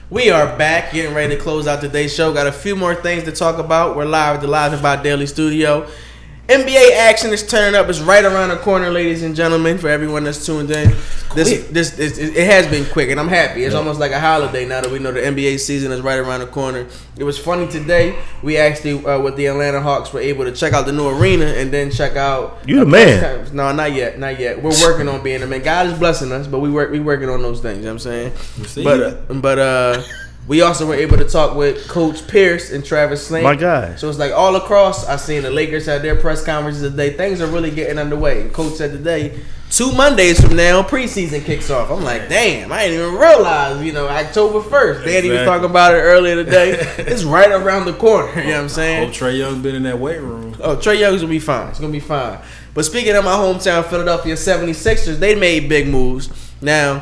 We are back, getting ready to close out today's show. Got a few more things to talk about. We're live at the LiveHipHopDaily Studio. NBA action is turning up. It's right around the corner, ladies and gentlemen, for everyone that's tuned in. It has been quick, and I'm happy. It's almost like a holiday now that we know the NBA season is right around the corner. It was funny today. We actually, with the Atlanta Hawks, were able to check out the new arena and then check out. You the man. No, not yet. We're working on being the man. God is blessing us, but we working on those things. You know what I'm saying? But we also were able to talk with Coach Pierce and Travis Slant. My guy. So it's like all across. I seen the Lakers had their press conferences today. Things are really getting underway. And Coach said today, 2 Mondays from now, preseason kicks off. I'm like, damn, I didn't even realize, October 1st. Danny was talking about it earlier today. It's right around the corner. You know what I'm saying? Oh, Trae Young been in that weight room. Oh, Trae Young's going to be fine. It's going to be fine. But speaking of my hometown, Philadelphia 76ers, they made big moves. Now,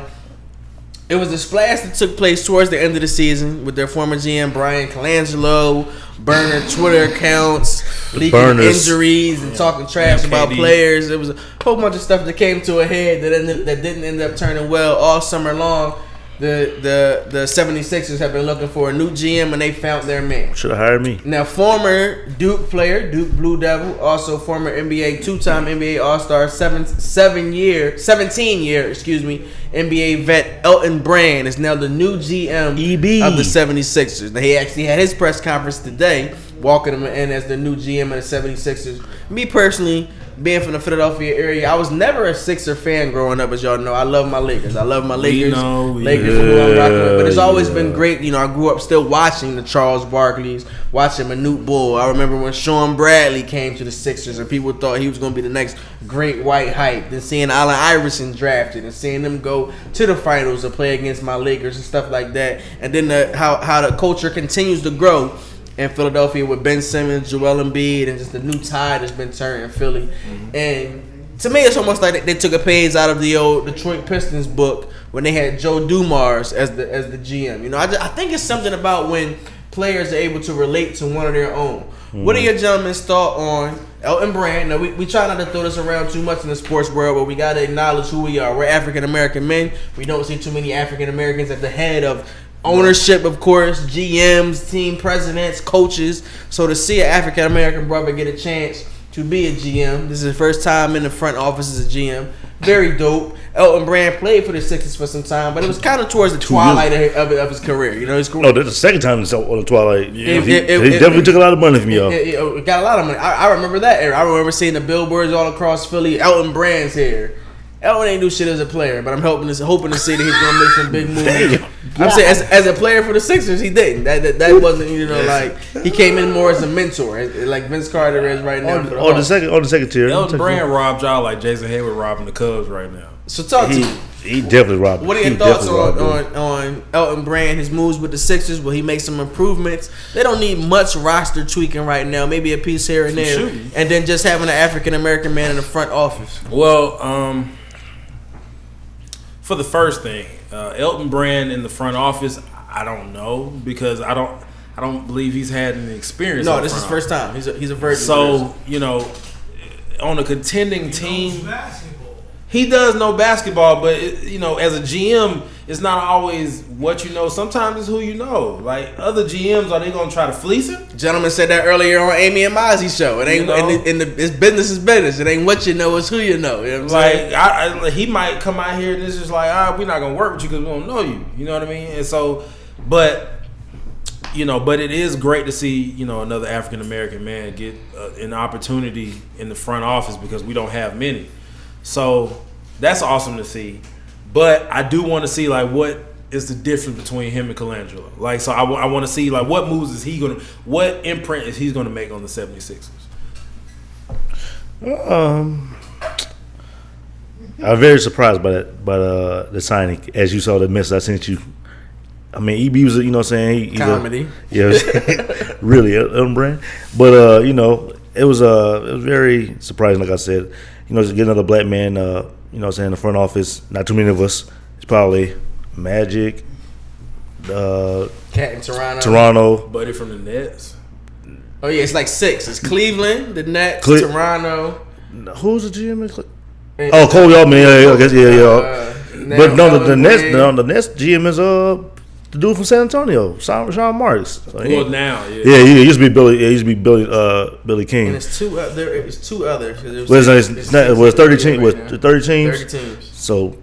it was a splash that took place towards the end of the season with their former GM, Brian Colangelo, burning Twitter accounts, leaking injuries and talking trash about players. It was a whole bunch of stuff that came to a head that didn't end up turning well all summer long. The 76ers have been looking for a new GM, and they found their man. Should have hired me. Now, former Duke player, Duke Blue Devil, also former two-time NBA All-Star, 17-year, NBA vet Elton Brand is now the new GM of the 76ers. Now, he actually had his press conference today, walking him in as the new GM of the 76ers. Me personally, being from the Philadelphia area, I was never a Sixer fan growing up, as y'all know. I love my Lakers. Lakers is who I'm rocking with. But it's always been great. I grew up still watching the Charles Barkleys, watching Manute Bull. I remember when Sean Bradley came to the Sixers and people thought he was going to be the next great white hype. Then seeing Allen Iverson drafted and seeing them go to the finals to play against my Lakers and stuff like that. And then how the culture continues to grow in Philadelphia with Ben Simmons, Joel Embiid, and just the new tide has been turned in Philly. Mm-hmm. And to me, it's almost like they took a page out of the old Detroit Pistons book when they had Joe Dumars as the GM. I think it's something about when players are able to relate to one of their own. Mm-hmm. What are your gentlemen's thought on Elton Brand? Now, we try not to throw this around too much in the sports world, but we got to acknowledge who we are. We're African-American men. We don't see too many African-Americans at the head of ownership, of course, GMs, team presidents, coaches. So to see an African-American brother get a chance to be a GM, this is his first time in the front office as a GM. Very dope. Elton Brand played for the Sixers for some time, but it was kind of towards the twilight of his career. His career. No, that's the second time on the twilight. Yeah. He definitely took a lot of money from y'all. It got a lot of money. I remember that era. I remember seeing the billboards all across Philly. Elton Brand's here. Elton ain't do shit as a player, but I'm hoping to see that he's gonna make some big moves. I'm saying as a player for the Sixers, he didn't. That wasn't like he came in more as a mentor, like Vince Carter is right now. On the second tier, Elton Brand robbed y'all like Jason Hayward robbing the Cubs right now. So talk to me. He definitely robbed. What are your thoughts on Elton Brand, his moves with the Sixers? Will he make some improvements? They don't need much roster tweaking right now. Maybe a piece here and there, and then just having an African American man in the front office. Well, for the first thing, Elton Brand in the front office, I don't know because I don't believe he's had any experience. No, this is his first time. He's a virgin. So on a contending team, he does know basketball, but as a GM, it's not always what you know. Sometimes it's who you know. Like other GMs, are they gonna try to fleece him? Gentleman said that earlier on Amy and Mozzie's show. It ain't it's business is business. It ain't what you know, it's who you know. You know what I'm saying? He might come out here and it's just like, we're not gonna work with you because we don't know you. You know what I mean? And so, but it is great to see another African American man get an opportunity in the front office because we don't have many. So that's awesome to see. But I do want to see what is the difference between him and Colangelo. So I want to see what moves is he gonna, what imprint is he gonna make on the 76ers. I'm very surprised by the signing. As you saw the message I sent you. I mean, EB was, he's comedy. Really, Elton Brand. But it was very surprising. Like I said, just get another black man. In the front office. Not too many of us. It's probably Magic, Cat in Toronto, Buddy from the Nets. Oh yeah, it's like 6. It's Cleveland, the Nets, Toronto. Who's the GM? Cole Yaldman. Yeah, I guess. Yeah. But no, the Nets GM is The dude from San Antonio, Sean Marks. So Now, he used to be Billy. Yeah, he used to be Billy King. And it's two. It's two others. Was 30 teams? Was 30 teams? 30 teams. So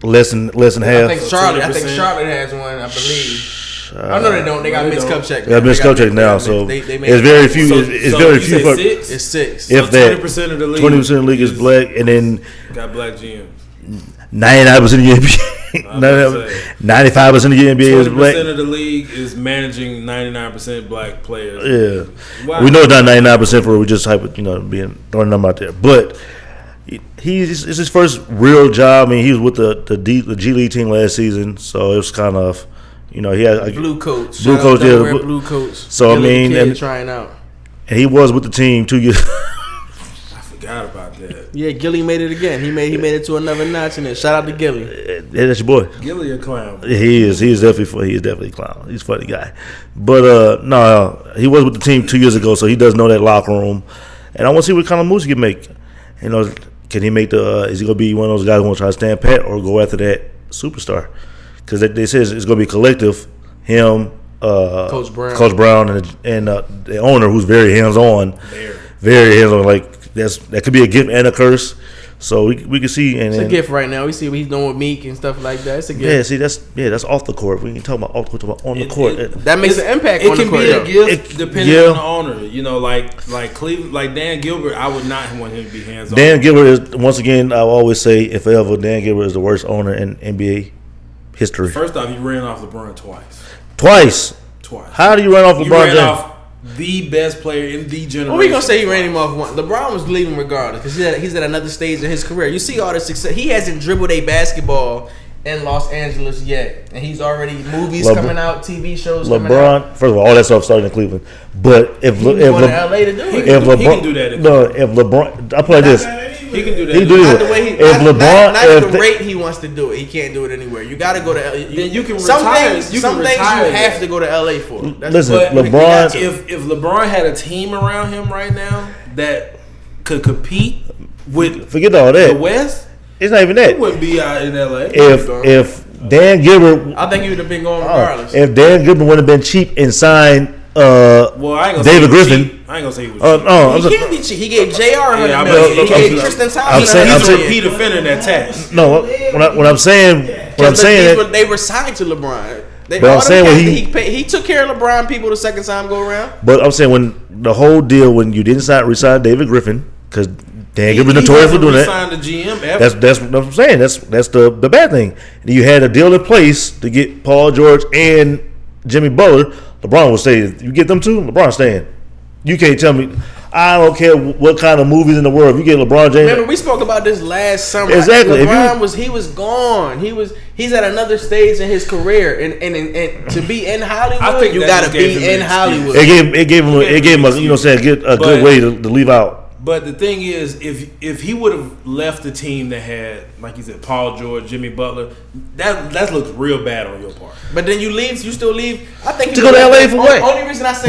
less than half. I think Charlotte has one. I believe. I know they don't. They got mixed cup check. They got mixed cup check now. So it's very few. It's very few. It's 6. If that 20% of the league. 20% of the league is black, and then got black GMs. 99% of the NBA. 95% of the NBA is black. 20% of the league is managing 99% black players. Yeah, wow. We know it's not 99% for we just being throwing them out there, but. It's his first real job. I mean, he was with the G League team last season, so it was kind of, he had blue coats. Blue coats. So Gilly and trying out, and he was with the team 2 years. I forgot about that. Yeah, Gilly made it again. He made it to another notch in it. Shout out to Gilly. Yeah, that's your boy. Gilly a clown. He is definitely a clown. He's a funny guy, but no, he was with the team 2 years ago, so he does know that locker room, and I want to see what kind of moves he can make. Can he make is he going to be one of those guys who want to try to stand pat or go after that superstar? Because they say it's going to be collective. Him, Coach Brown, and the owner, who's very hands-on. Very hands-on. Like, that could be a gift and a curse. So we can see. It's a gift right now. We see what he's doing with Meek and stuff like that. It's a gift. Yeah, see, that's off the court. We ain't talking about off the court, talking about on the court. That makes an impact on the court. It can be a gift depending on the owner. Like Cleveland, like Dan Gilbert, I would not want him to be hands-on. Dan Gilbert is, once again, I always say, if ever, Dan Gilbert is the worst owner in NBA history. First off, you ran off LeBron Twice. How do you run off LeBron James? Off the best player in the generation. Well, we gonna say he ran him off one. LeBron was leaving regardless because he's at another stage in his career. You see all the success. He hasn't dribbled a basketball in Los Angeles yet, and he's already movies coming out, TV shows coming out. LeBron, first of all that stuff started in Cleveland, but if LA to do it, he can do that. If LeBron, I play this. He can do that. He do not it. The way he, if not, LeBron, not at the rate he wants to do it. He can't do it anywhere. You got to go to LA. Then you can some retire. things. You have to go to LA for. Listen, LeBron. If LeBron had a team around him right now that could compete with forget all that. The West, it's not even that. He wouldn't be out in LA. If Dan Gilbert, I think he would have been going regardless. If Dan Gilbert would have been cheap and signed. Well, I ain't gonna David Griffin. Cheap. I ain't gonna say he was cheap. No, he can't be cheap. He gave JR $100 million. He gave Tristan Thompson. He's a repeat offender in that tax. No, what I'm saying, they were signed to LeBron. But I'm saying when he took care of LeBron people the second time go around. But I'm saying when the whole deal when you didn't resign David Griffin because Dan Gilbert's notorious for doing that. The GM ever. That's what I'm saying. That's the bad thing. And you had a deal in place to get Paul George and Jimmy Butler. LeBron would say, you get them two, LeBron's staying. You can't tell me, I don't care what kind of movies in the world. If you get LeBron James. Remember, we spoke about this last summer. Exactly. LeBron was gone. He's at another stage in his career. And to be in Hollywood, you got to be in Hollywood. It gave him a good way to leave out. But the thing is, if he would have left the team that had, like you said, Paul George, Jimmy Butler, that looks real bad on your part. But then you still leave. I think to go to LA for what? Only reason I say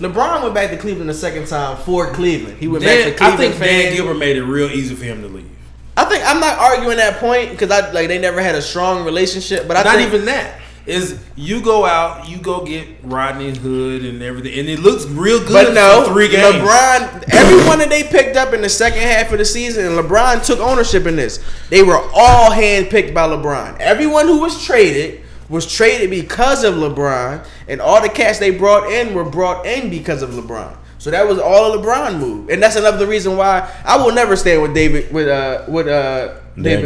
LeBron went back to Cleveland the second time for Cleveland. He went back to Cleveland. I think Dan Gilbert made it real easy for him to leave. I'm not arguing that point because they never had a strong relationship. But not even that. Is you go out, you go get Rodney Hood and everything, and it looks real good. But no, for 3 games. LeBron, everyone that they picked up in the second half of the season, and LeBron took ownership in this. They were all handpicked by LeBron. Everyone who was traded because of LeBron, and all the cats they brought in were brought in because of LeBron. So that was all a LeBron move, and that's another reason why I will never stand with Dan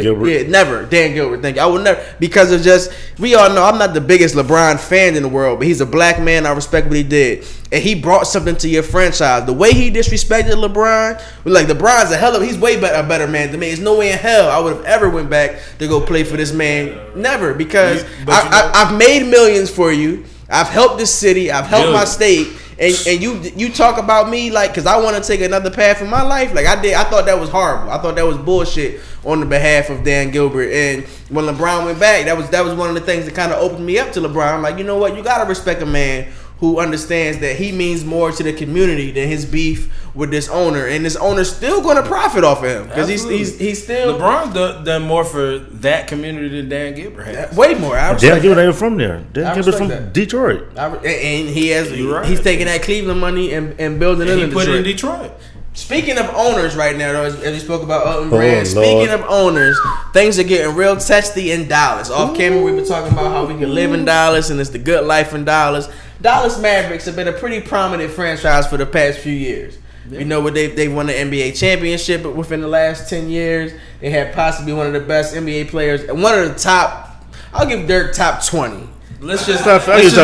Gilbert. Yeah, never. Dan Gilbert, thank you. I will never, because of just, we all know I'm not the biggest LeBron fan in the world, but he's a black man. I respect what he did. And he brought something to your franchise. The way he disrespected LeBron, LeBron's he's way a better man than me. There's no way in hell I would have ever went back to go play for this man. Never, because I've made millions for you. I've helped this city. I've helped my state. And you talk about me because I want to take another path in my life. I thought that was horrible. I thought that was bullshit on the behalf of Dan Gilbert. And when LeBron went back, that was one of the things that kind of opened me up to LeBron. I'm like, you know what? You gotta respect a man who understands that he means more to the community than his beef with this owner, and this owner's still going to profit off of him because he's still. LeBron's done more for that community than Dan Gilbert has. Way more. Dan Gilbert ain't from there. Dan Gilbert's from Detroit, and he's taking that Cleveland money and building it in Detroit. He put it in Detroit. Speaking of owners right now, though, as we spoke about Elton Brand, speaking of owners, things are getting real testy in Dallas. Off camera, we've been talking about how we can live in Dallas and it's the good life in Dallas. Dallas Mavericks have been a pretty prominent franchise for the past few years. Yeah. You know what? They won the NBA championship within the last 10 years. They had possibly one of the best NBA players, and one of the top. I'll give Dirk top 20. Let's just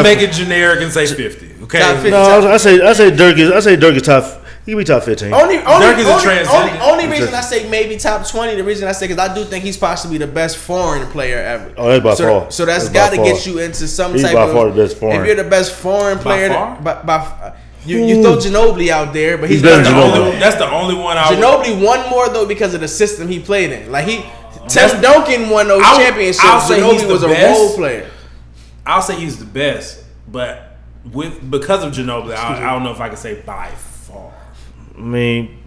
make it generic and say 50. Okay. Top 50, no, I say Dirk is top. He can be top 15. Dirk is a transcendent. Only reason I say maybe top 20, the reason I say, because I do think he's possibly the best foreign player ever. Oh, that's by far. So that's got to get you into some he's type by of. Far the best foreign. If you're the best foreign player, you throw Ginobili out there, but that's the only one. Ginobili won more though because of the system he played in. Like Tim Duncan won those championships. Ginobili was a role player. I'll say he's the best, but because of Ginobili, I don't know if I can say by far. I mean,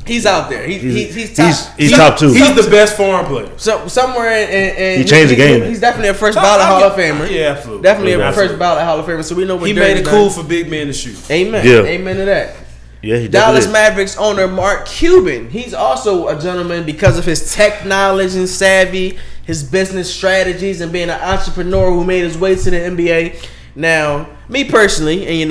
he's out there. He's top two. He's the best foreign player. So somewhere in he changed the game. He's definitely a first ballot Hall of Famer. Yeah, absolutely. Definitely a first ballot Hall of Famer. So we know what he made it cool for big men to shoot. Amen. Yeah. Amen to that. Yeah, he Dallas Mavericks owner Mark Cuban. He's also a gentleman because of his tech knowledge and savvy, his business strategies, and being an entrepreneur who made his way to the NBA. Now, me personally, and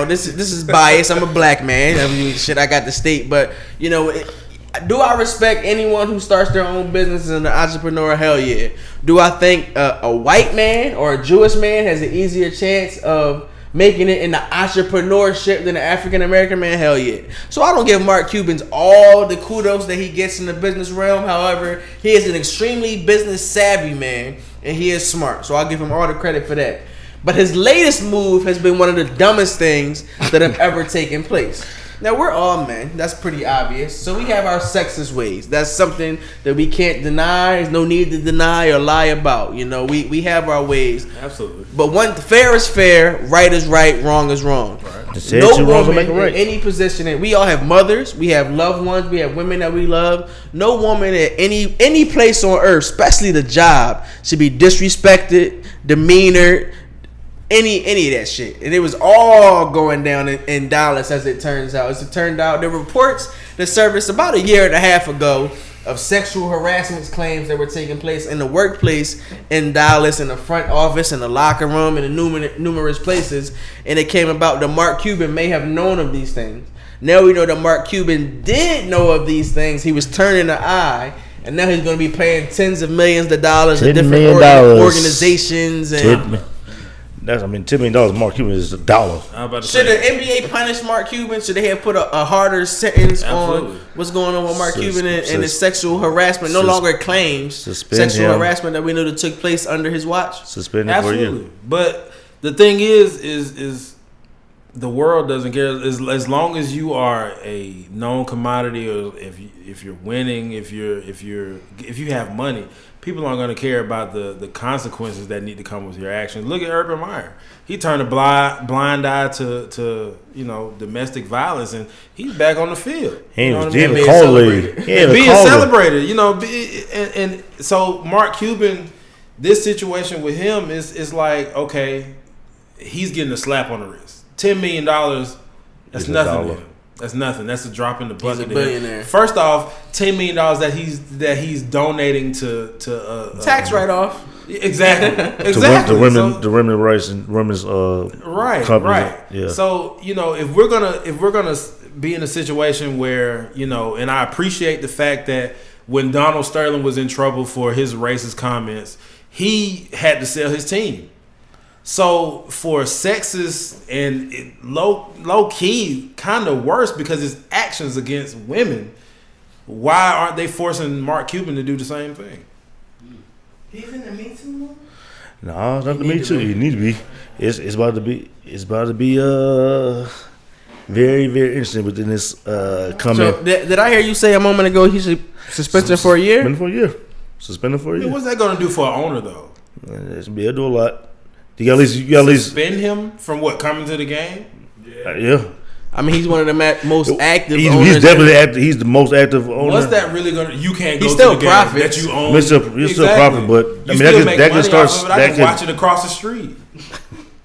this is biased. I'm a black man. I mean, I got the state, but do I respect anyone who starts their own business as an entrepreneur? Hell yeah. Do I think a white man or a Jewish man has an easier chance of making it in the entrepreneurship than an African American man? Hell yeah. So I don't give Mark Cuban all the kudos that he gets in the business realm. However, he is an extremely business savvy man, and he is smart. So I'll give him all the credit for that. But his latest move has been one of the dumbest things that have ever taken place. Now, we're all men. That's pretty obvious. So we have our sexist ways. That's something that we can't deny. There's no need to deny or lie about. We have our ways. Absolutely. But fair is fair, right is right, wrong is wrong. Right. No woman in any position, and we all have mothers, we have loved ones, we have women that we love. No woman at any place on earth, especially the job, should be disrespected, demeanored, any of that shit. And it was all going down in Dallas, as it turns out. As it turned out, there were reports that surfaced about a year and a half ago of sexual harassment claims that were taking place in the workplace in Dallas, in the front office, in the locker room, in the numerous places. And it came about that Mark Cuban may have known of these things. Now we know that Mark Cuban did know of these things. He was turning an eye. And now he's going to be paying tens of millions of dollars to different organizations. And $10 million. Mark Cuban is $1. Should the NBA punish Mark Cuban? Should they have put a harder sentence on what's going on with Mark Cuban and his sexual harassment? No longer claims sexual harassment that we know that took place under his watch. Suspended for a year. But the thing is the world doesn't care as long as you are a known commodity, or if you're winning, if you have money. People aren't going to care about the consequences that need to come with your actions. Look at Urban Meyer. He turned a blind eye to domestic violence, and he's back on the field. He was being celebrated. And so Mark Cuban, this situation with him is like, okay, he's getting a slap on the wrist. $10 million, that's nothing to him. That's nothing. That's a drop in the bucket. He's a billionaire. First off, $10 million that he's donating to tax write off. Exactly. To women's rights and women's companies. Right. Yeah. So if we're gonna be in a situation where and I appreciate the fact that when Donald Sterling was in trouble for his racist comments, he had to sell his team. So for sexist and low key, kind of worse because it's actions against women. Why aren't they forcing Mark Cuban to do the same thing? He's in the Me Too movement? No, it's not the Me Too. You need to be. It's about to be. It's about to be very, very interesting within this coming. So did I hear you say a moment ago he should suspended for a year? Suspended for a year. What's that going to do for an owner though? It'll do a lot. You got at least suspend him from what, coming to the game? Yeah. I mean, he's one of the most active He's owners. definitely active. He's the most active owner. What's that really gonna? You can't go He's to still the game profits. that you own. You're still profit, but I mean that can start. I can watch it across the street.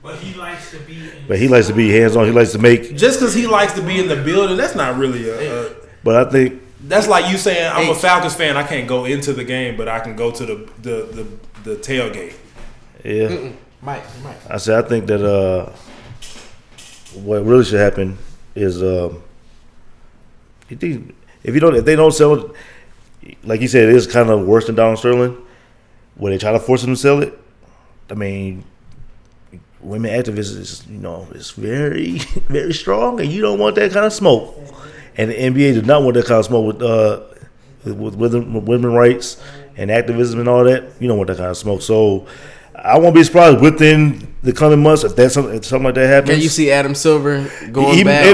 But he likes to be. But he likes to be hands on. He likes to make. Just because he likes to be in the building, that's not really a. But I think that's like you saying I'm a Falcons fan. I can't go into the game, but I can go to the tailgate. Yeah, Mike. I think that what really should happen is if they don't sell it, like you said, it is kind of worse than Donald Sterling. When they try to force him to sell it, I mean, women activists is very very strong, and you don't want that kind of smoke. And the NBA does not want that kind of smoke with women rights and activism and all that. You don't want that kind of smoke. So I won't be surprised within the coming months if something like that happens. Can you see Adam Silver going back?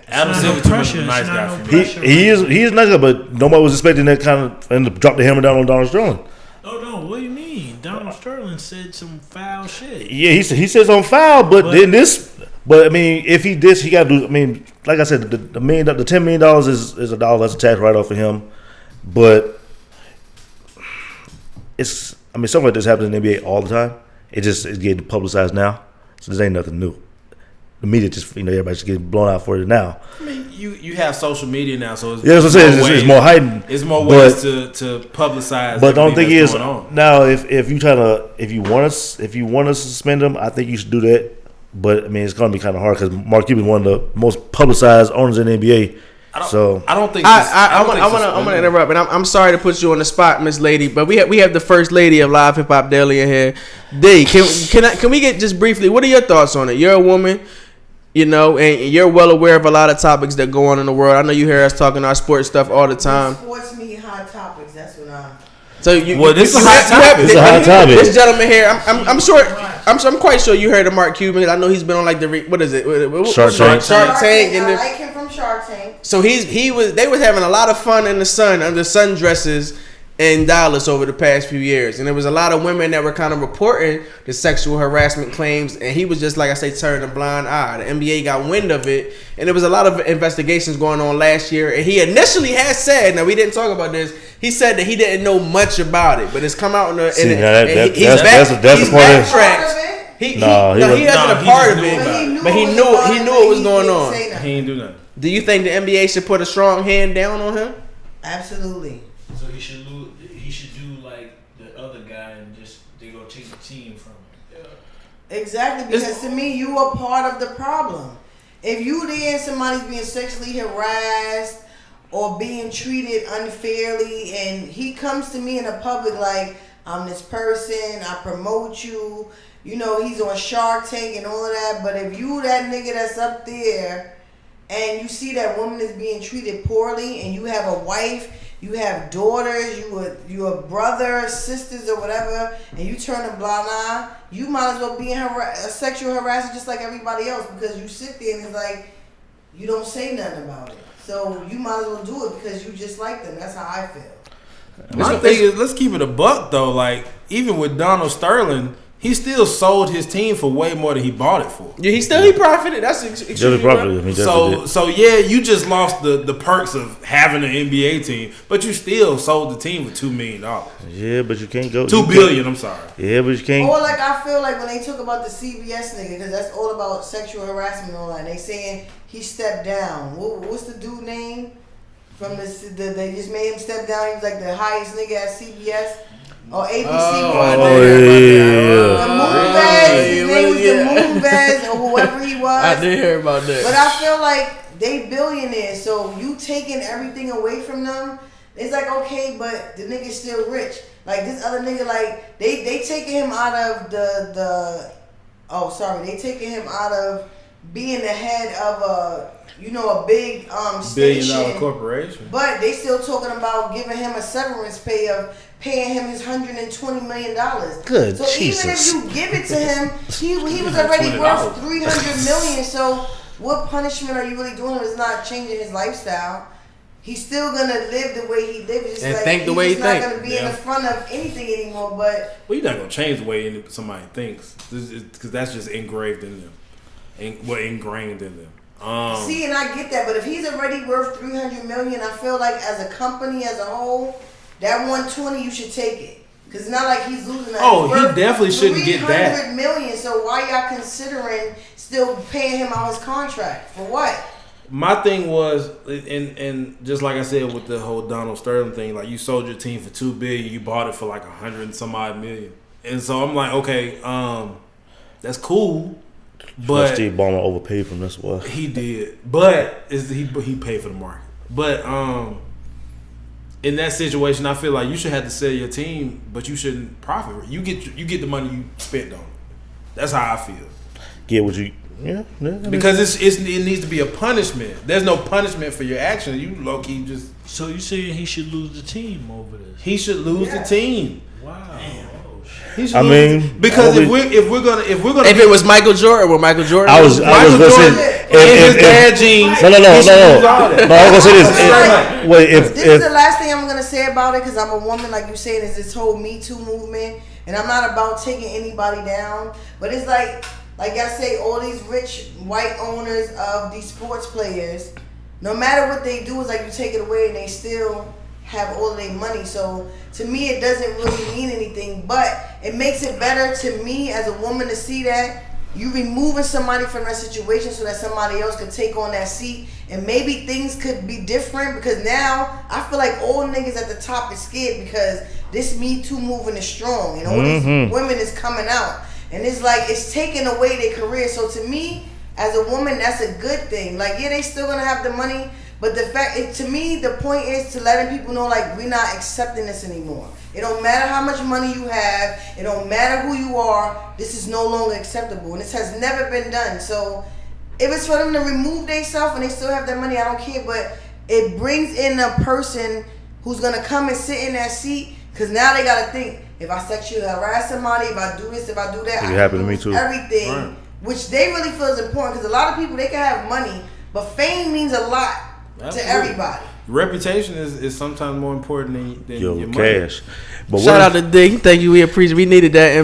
Adam Silver is a nice guy for me. He is a nice guy, but nobody was expecting that kind of and to drop the hammer down on Donald Sterling. Oh no! What do you mean? Donald Sterling said some foul shit. Yeah, he said on foul, but then this. But I mean, if he did, he got to do. I mean, like I said, the $10 million is $1 that's a tax write off for him. But something like this happens in the NBA all the time. It's getting publicized now, so this ain't nothing new. The media just everybody's just getting blown out for it now. I mean, you have social media now, so it's that's what I'm saying. It's more heightened. It's more ways to publicize. But the only thing is now, if you want to suspend him, I think you should do that. But I mean, it's going to be kind of hard because Mark Cuban is one of the most publicized owners in the NBA. I don't think. I want to interrupt, and I'm sorry to put you on the spot, Miss Lady, but we have the first lady of Live Hip Hop Daily in here. D, can we get just briefly? What are your thoughts on it? You're a woman, and you're well aware of a lot of topics that go on in the world. I know you hear us talking our sports stuff all the time. Sports meet hot topics. That's what I'm. So this is a hot topic. It's a hot topic. This gentleman here, I'm quite sure you heard of Mark Cuban. I know he's been on like what is it? Shark Tank. I like him from Shark Tank. So they was having a lot of fun in the sun under sundresses in Dallas over the past few years, and there was a lot of women that were kind of reporting the sexual harassment claims, and he was just like I say, turning a blind eye. The NBA got wind of it, and there was a lot of investigations going on last year, and he initially had said, now we didn't talk about this, he said that he didn't know much about it, but it's come out he's backtracked. He hasn't a part of it, but he knew it was going on. He ain't do nothing. Do you think the NBA should put a strong hand down on him? Absolutely. So he should do like the other guy and just they go take the team from him. Yeah. Exactly, because to me, you are part of the problem. If you there and somebody's being sexually harassed or being treated unfairly, and he comes to me in the public like, I'm this person, I promote you, he's on Shark Tank and all of that, but if you that nigga that's up there and you see that woman is being treated poorly and you have a wife, you have daughters, you a brother, sisters, or whatever, and you turn a blind eye, you might as well be a sexual harasser just like everybody else, because you sit there and it's like, you don't say nothing about it. So you might as well do it because you just like them. That's how I feel. My thing is, let's keep it a buck though. Like, even with Donald Sterling, he still sold his team for way more than he bought it for. Yeah, he profited. That's extremely profited. So yeah, you just lost the perks of having an NBA team, but you still sold the team for $2 million. Yeah, but you can't go $2 billion. I'm sorry. Yeah, but you can't. Or like I feel like when they talk about the CBS nigga, because that's all about sexual harassment and all that. They saying he stepped down. What's the dude name from they just made him step down? He was like the highest nigga at CBS. Or ABC. The Moonves. His name was the Moonves or whoever he was. I did hear about that. But I feel like they billionaires, so you taking everything away from them. It's like, okay, but the nigga's still rich. Like this other nigga, like they taking him out of they taking him out of being the head of a big station, $1 billion corporation. But they still talking about giving him a severance pay of paying him his $120 million. Good. So Jesus. even if you give it to him, he was already worth $300 million. So what punishment are you really doing? It's not changing his lifestyle. He's still gonna live the way he lives. And think the way he thinks. He's not gonna be in the front of anything anymore. But you're not gonna change the way somebody thinks, because that's just engraved in them. ingrained in them. See, and I get that, but if he's already worth $300 million, I feel like as a company as a whole, that 120 you should take it. Cause it's not like he's losing. He definitely shouldn't get that. $300 million. So why y'all considering still paying him out his contract for what? My thing was, and just like I said with the whole Donald Sterling thing, like you sold your team for $2 billion, you bought it for like $100 and some odd million, and so I'm like, okay, that's cool, but Steve Ballmer overpaid from this one. He did, but he paid for the market, but in that situation, I feel like you should have to sell your team, but you shouldn't profit. You get the money you spent on it. That's how I feel. Get what you. Yeah, because it needs to be a punishment. There's no punishment for your action. You low key just. So you saying he should lose the team over this? He should lose the team. Wow. Because if it was Michael Jordan, would Michael Jordan? I was gonna say his dad jeans. No. I was gonna say this. This is the last thing I'm gonna say about it, because I'm a woman, like you said, is this whole Me Too movement, and I'm not about taking anybody down, but it's like I say, all these rich white owners of these sports players, no matter what they do, is like you take it away and they still have all their money. So to me, it doesn't really mean anything, but it makes it better to me as a woman to see that you removing somebody from that situation so that somebody else could take on that seat, and maybe things could be different, because now I feel like all niggas at the top is scared because this Me Too movement is strong and all these women is coming out, and it's like it's taking away their career. So to me, as a woman, that's a good thing. Like, yeah, they still gonna have the money, but the fact, to me, the point is to letting people know, like, we're not accepting this anymore. It don't matter how much money you have. It don't matter who you are. This is no longer acceptable, and this has never been done. So if it's for them to remove themselves and they still have their money, I don't care. But it brings in a person who's gonna come and sit in that seat, because now they gotta think, if I sexually harass somebody, if I do this, if I do that, it happened to me too. Everything, right. Which they really feel is important, because a lot of people, they can have money, but fame means a lot. Absolutely. To everybody. Reputation is sometimes more important than your cash. But shout out to Dick. Thank you. We appreciate. We needed that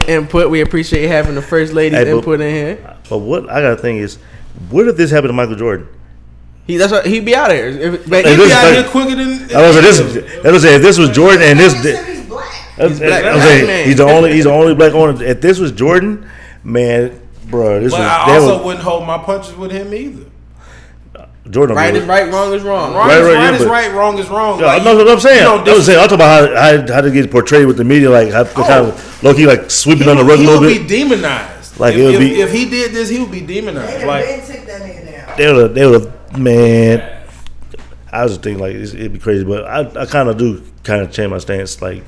input. We appreciate having the first lady's input in here. But what I gotta think is, what if this happened to Michael Jordan? That's what he'd be out here. He'd be out here quicker than. I was saying, if this was Jordan and this. He's black. He's the only black owner. If this was Jordan, man, bro, this. But I also wouldn't hold my punches with him either. Jordan, right is right, wrong is wrong. Right is right, wrong is wrong. Yeah, like, what I'm saying. I'm talking about how to get portrayed with the media, like how kind of low key, like sweeping on the rug a little bit. He would be demonized. Like if he did this, he would be demonized. They would have, man. I was just thinking like it'd be crazy, but I kind of do change my stance, like.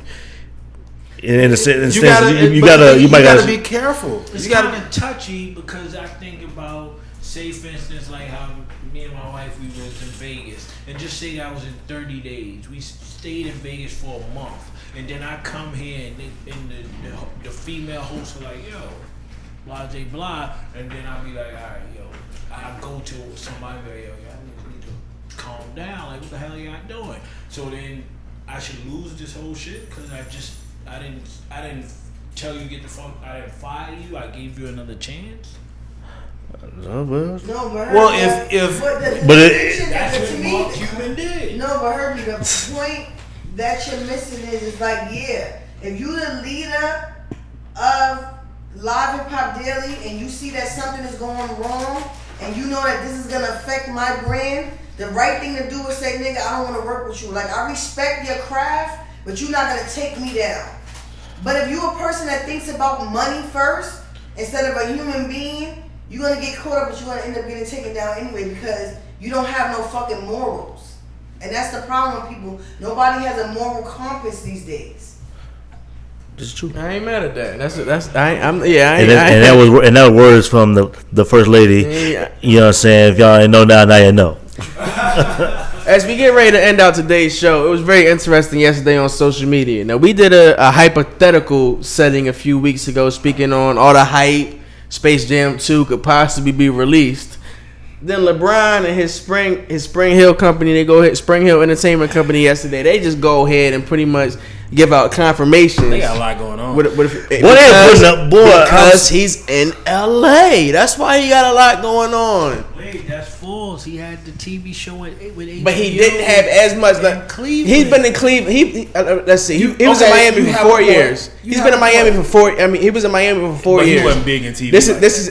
In a sense, you might gotta be careful. It's kind of touchy, because I think about, say for instance, like how me and my wife, we was in Vegas, and just say that was in 30 days. We stayed in Vegas for a month, and then I come here and the female hosts are like, yo, blah, blah, blah, and then I'll be like, all right, yo, I go to somebody, yo, y'all need to calm down. Like, what the hell are y'all doing? So then I should lose this whole shit because I didn't tell you get the fuck. I didn't fire you. I gave you another chance. Well, that's what Mark Cuban did. No, but Herbie, the point that you're missing is like, yeah, if you the leader of Live Hip Hop Daily and you see that something is going wrong and you know that this is gonna affect my brand, the right thing to do is say, nigga, I don't want to work with you. Like, I respect your craft, but you're not gonna take me down. But if you're a person that thinks about money first instead of a human being, you're going to get caught up, but you're going to end up getting taken down anyway because you don't have no fucking morals. And that's the problem with people. Nobody has a moral compass these days. That's true. I ain't mad at that. And that words from the first lady. Yeah. You know what I'm saying? If y'all ain't know now you know. As we get ready to end out today's show, it was very interesting yesterday on social media. Now, we did a hypothetical setting a few weeks ago, speaking on all the hype Space Jam 2 could possibly be released. Then LeBron and his Springhill company, they go ahead, Springhill Entertainment Company yesterday. They just go ahead and pretty much give out confirmations. They got a lot going on. Because he's in LA. That's why he got a lot going on. Wait, that's false. He had the TV show with HBO. But he didn't have as much. Like, Cleveland. He's been in Cleveland. Let's see. He was in Miami for 4 years. He's been in Miami for 4. I mean, he was in Miami for 4 years. He wasn't big in TV.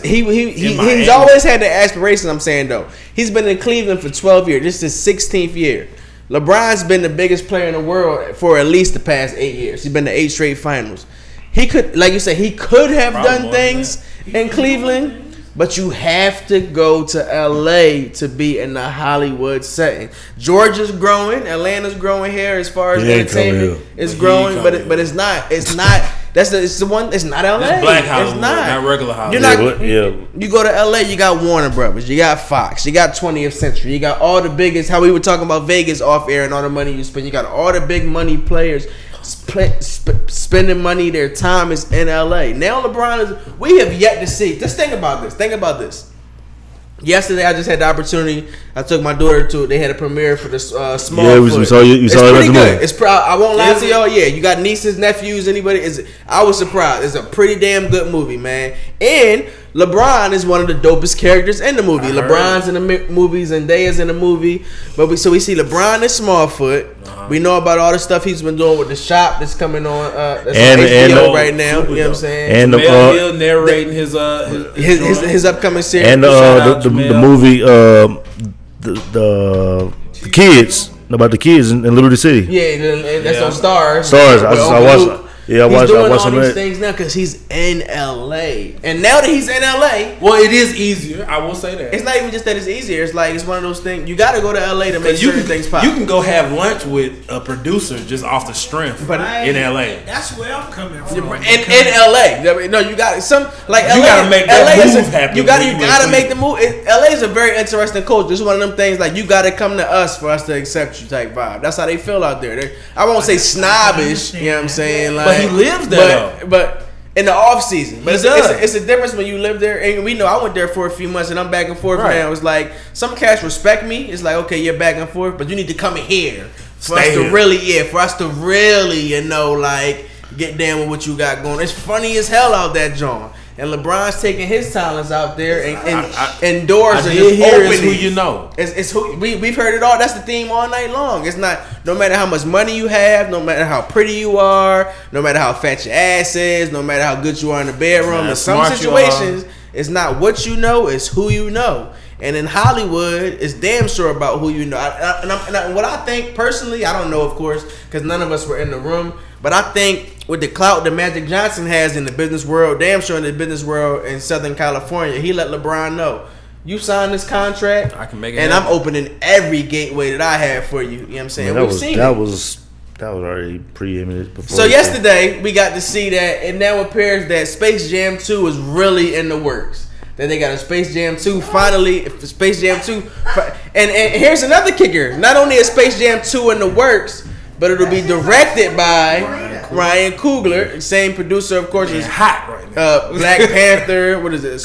He's always had the aspirations. I'm saying though, he's been in Cleveland for 12 years. This is his 16th year. LeBron's been the biggest player in the world for at least the past 8 years. He's been to 8 straight finals. He could, like you said, he could have done things in Cleveland, but you have to go to LA to be in the Hollywood setting. Georgia's growing, Atlanta's growing here as far as entertainment is growing, but it's not. It's not. It's the one. It's not LA. It's Black Hollywood, it's not regular Hollywood. You go to LA, you got Warner Brothers, you got Fox, you got 20th Century, you got all the biggest. How we were talking about Vegas off air and all the money you spend. You got all the big money players spending money. Their time is in LA. Now LeBron is. We have yet to see. Just think about this. Think about this. Yesterday, I just had the opportunity. I took my daughter to. They had a premiere for the small. Yeah, we saw you. It's saw pretty it good. It's proud. I won't lie to y'all. Yeah, you got nieces, nephews, anybody. I was surprised. It's a pretty damn good movie, man. And LeBron is one of the dopest characters in the movie. LeBron's in the movie, Zendaya's in the movie. But we see LeBron in Smallfoot. We know about all the stuff he's been doing with the shop that's coming on that's on HBO right now. You know what I'm saying? And Mel Hill narrating his upcoming series. And the movie the kids about the kids in Liberty City. Yeah, that's on Stars. Stars. I watched. Yeah, I watched. He's doing all these things now because he's in LA, and now that he's in LA, well, it is easier. I will say that it's not even just that it's easier. It's like it's one of those things. You got to go to LA to make certain things pop. You can go have lunch with a producer just off the strength, but in LA. That's where I'm coming from. In LA, no, you got some like LA. You got to make that move happen. You got to make the move. LA is a very interesting culture. This is one of them things like you got to come to us for us to accept you type vibe. That's how they feel out there. I won't say snobbish. You know what I'm saying? Like. But he lives there, but in the off season. But it's a difference when you live there. And we know I went there for a few months, and I'm back and forth now. It's like some cats respect me. It's like, okay, you're back and forth, but you need to come in here for us to really, like get down with what you got going. It's funny as hell out that John. And LeBron's taking his talents out there and indoors and just opening. It's who you know. It's who we've heard it all. That's the theme all night long. It's not no matter how much money you have, no matter how pretty you are, no matter how fat your ass is, no matter how good you are in the bedroom. In some situations, it's not what you know, it's who you know. And in Hollywood, it's damn sure about who you know. And what I think personally, I don't know, of course, because none of us were in the room. But I think with the clout that Magic Johnson has in the business world, damn sure in the business world in Southern California, he let LeBron know, you signed this contract, I can make it and happen. I'm opening every gateway that I have for you. You know what I'm saying? Man, that was already preeminent before. So yesterday, we got to see that, and now it appears that Space Jam 2 is really in the works. That they got a Space Jam 2 finally. Space Jam 2. And here's another kicker. Not only is Space Jam 2 in the works, but it'll be directed by Ryan Coogler, same producer, of course, is hot right now. Black Panther. What is it?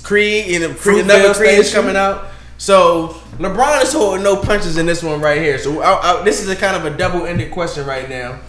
Creed. And another Creed is coming out. So LeBron is holding no punches in this one right here. So this is a kind of a double-ended question right now.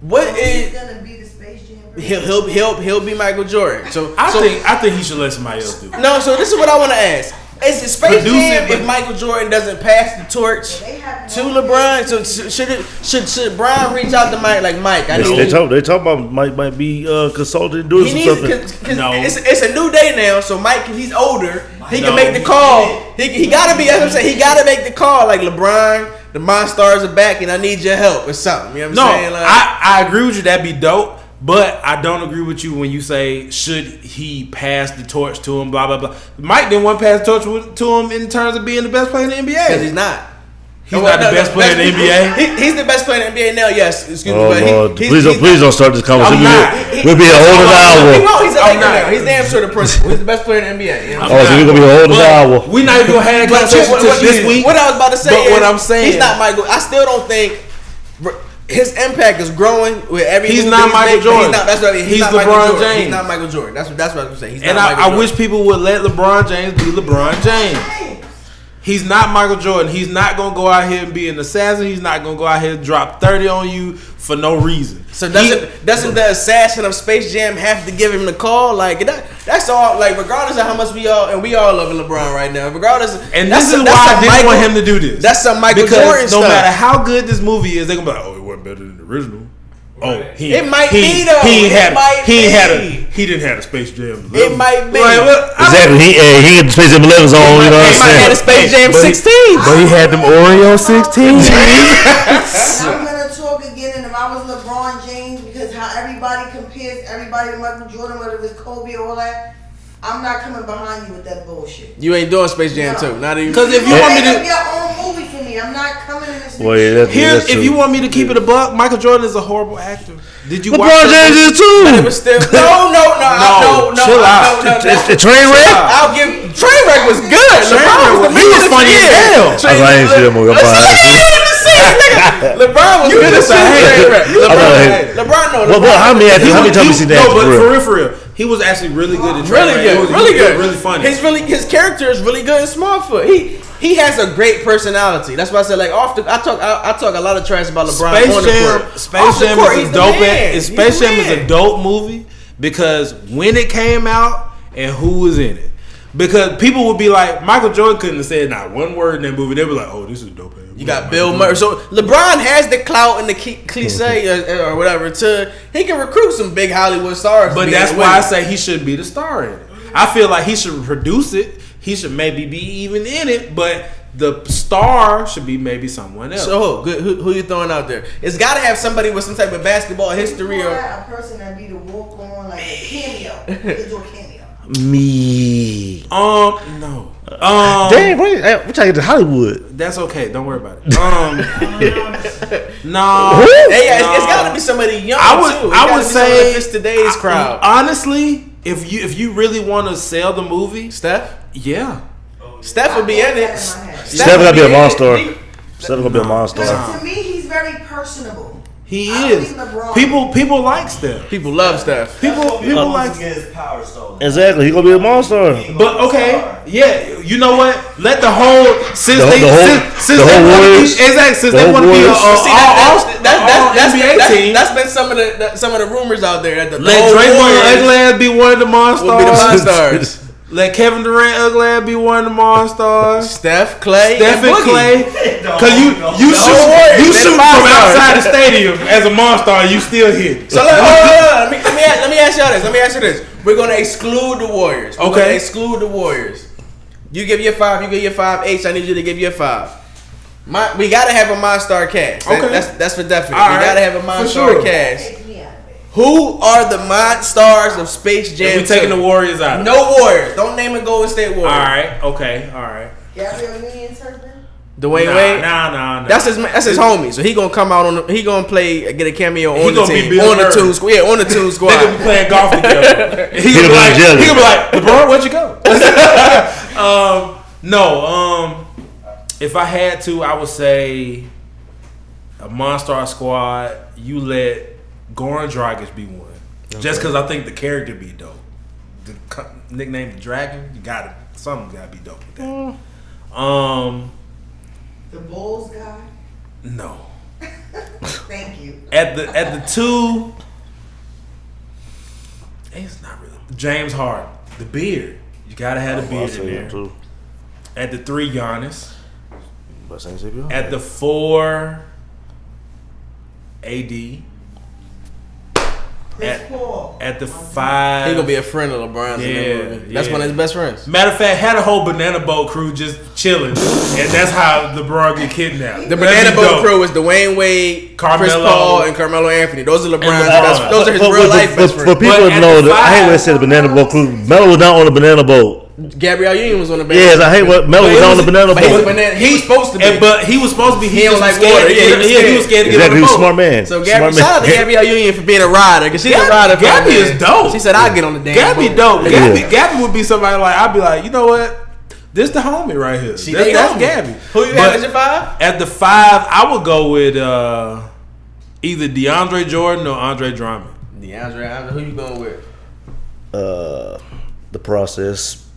What is gonna be the Space Jam? He'll be Michael Jordan. So I think he should let somebody else do it. No, so this is what I want to ask. Is it Space Jam if Michael Jordan doesn't pass the torch to LeBron? So should Brian reach out to Mike like Mike? They talk about Mike might be consulting doing some stuff. No, it's a new day now. So Mike, he's older. He can make the call. He gotta be. As I'm saying, he gotta make the call. Like LeBron, the Monstars are back, and I need your help or something. You know what I'm saying? Like, I agree with you. That'd be dope. But I don't agree with you when you say, should he pass the torch to him, blah, blah, blah. Mike didn't want to pass the torch to him in terms of being the best player in the NBA. Because he's not. He's not the best player in the NBA. He's the best player in the NBA now, yes. Excuse me. But please don't start this conversation. We'll be a whole hour. No, he's a Laker now. He's damn sure the principal. He's the best player in the NBA. You know so we're going to be a whole hour. We're not even going to have that conversation this week. What I was about to say is, what I'm saying, he's not Michael. I still don't think his impact is growing with every. He's move not that Michael making. Jordan. That's what I mean. He's not LeBron Michael Jordan. James. He's not Michael Jordan. That's what I was saying. He's And not Michael I Jordan. wish people would let LeBron James be LeBron James. He's not Michael Jordan. He's not gonna go out here and be an assassin. He's not gonna go out here and drop 30 on you for no reason. So doesn't the assassin of Space Jam have to give him the call? Like that's all. Like regardless of how much we all loving LeBron right now. Regardless, And this is why I didn't want him to do this. That's some Michael because Jordan no stuff. matter how good this movie is, they're gonna be like, oh, it wasn't better than the original. Oh, It might be, though. He didn't have a Space Jam 11. It might be. Like, well, Exactly. He had the Space Jam 11s on. You know what I'm He might have a saying? Space Jam 16. But he had them Oreo 16s. I'm gonna talk again, and if I was LeBron James, because how everybody compares everybody to Michael Jordan, whether it was Kobe or all that, I'm not coming behind you with that bullshit. You ain't doing Space Jam 2. Not even. Because if you want me Make to, up your own movie for me. I'm not coming in this. Well, yeah, that's if true. you want me to keep it a buck, Michael Jordan is a horrible actor. Did you watch LeBron James is too. But it was still no. Chill out. The train wreck. I'll give Trainwreck was good. He was funny as hell. I ain't see that movie. I'm fine. LeBron was good as Trainwreck. LeBron knows. Well, how many times you seen that? No, but for real, he was actually really good at Really Trainwreck. good, really good, really funny. His character is really good in Smallfoot. He has a great personality. That's why I said like I talk a lot of trash about LeBron. Space Jam is a dope. Space Jam is a dope movie because when it came out and who was in it. Because people would be like, Michael Jordan couldn't have said not one word in that movie. They'd be like, oh, this is dope. You got Bill Murray. So LeBron has the clout and the cliche or whatever he can recruit some big Hollywood stars. But that's why I say he shouldn't be the star in it. I feel like he should produce it. He should maybe be even in it, but the star should be maybe someone else. So who you throwing out there? It's got to have somebody with some type of basketball history or a person that be the walk on like a cameo. They do a cameo. Me. No. Damn, we're trying to get to Hollywood. That's okay. Don't worry about it. No. Hey, it's got to be somebody young too. I would say it's today's crowd. Honestly, if you really want to sell the movie, Steph. Yeah. Steph would be in it. Steph gotta be a monster. Steph gonna be a monster. To me, he's very personable. He is. People like Steph. People love Steph. People like his power stolen. Exactly, he gonna be a monster. But okay, yeah, you know what? Let the whole since The they Warriors. since they want to be That's NBA team. That's been some of the rumors out there. That Let Draymond Ugly ass be one of the monsters. Will be the monsters. Let Kevin Durant Ugly ass be one of the monsters. Steph, Clay, Steph and Clay. Because you shoot from outside the stadium as a monster, you still hit. So let me ask y'all this. Let me ask you this. We're gonna exclude the Warriors. We're gonna exclude the Warriors. You give your 5. You give your 5. H. I need you to give your 5. We gotta have a Monstar cast. That's for definite. All we right. gotta have a Monstar cast. Who are the Monstars of Space Jam? We taking the Warriors out. No Warriors. Don't name a Golden State Warrior. All right. Okay. All right. Gabriel Union Turpin? Dwayne Wade. Nah. That's his homie. So he gonna come out he gonna get a cameo on the team. Be on the Toon Squad. Yeah, on the Toon Squad. They gonna be playing golf together. He gonna be like, LeBron, where'd you go? No. If I had to, I would say a Monstar squad. You let Goran Dragic be one, just because I think the character be dope. The nickname the Dragon, something gotta be dope with that. The Bulls guy? No. Thank you. At the 2, it's not really James Harden. The beard, you gotta have the beard in there. Too. At the 3, Giannis. At the 4, AD. At the 5, he gonna be a friend of LeBron's. That's one of his best friends. Matter of fact, had a whole Banana Boat crew just chilling, and that's how LeBron get kidnapped. The Banana Boat crew is Dwayne Wade, Chris Paul, and Carmelo Anthony. Those are LeBron's best. Those are his real life best friends. For people to know, I hate when they say the Banana Boat crew. Melo was not on the Banana Boat. Gabrielle Union was on the Banana. Yes, I hate what Melo was on the Banana Boat. He was supposed to be, but he was supposed to be. He don't like water. He was scared to get on the boat. He was a smart man. So shout out to Gabrielle Union for being a rider, because she's a rider. Gabby is dope. She said I'll get on the damn Gabby boat. dope. Gabby would be somebody like, I'd be like, you know what? This the homie right here. That's Gabby. Who you have as your 5? At the 5, I would go with Either DeAndre Jordan or Andre Drummond. DeAndre, who you going with? The Process.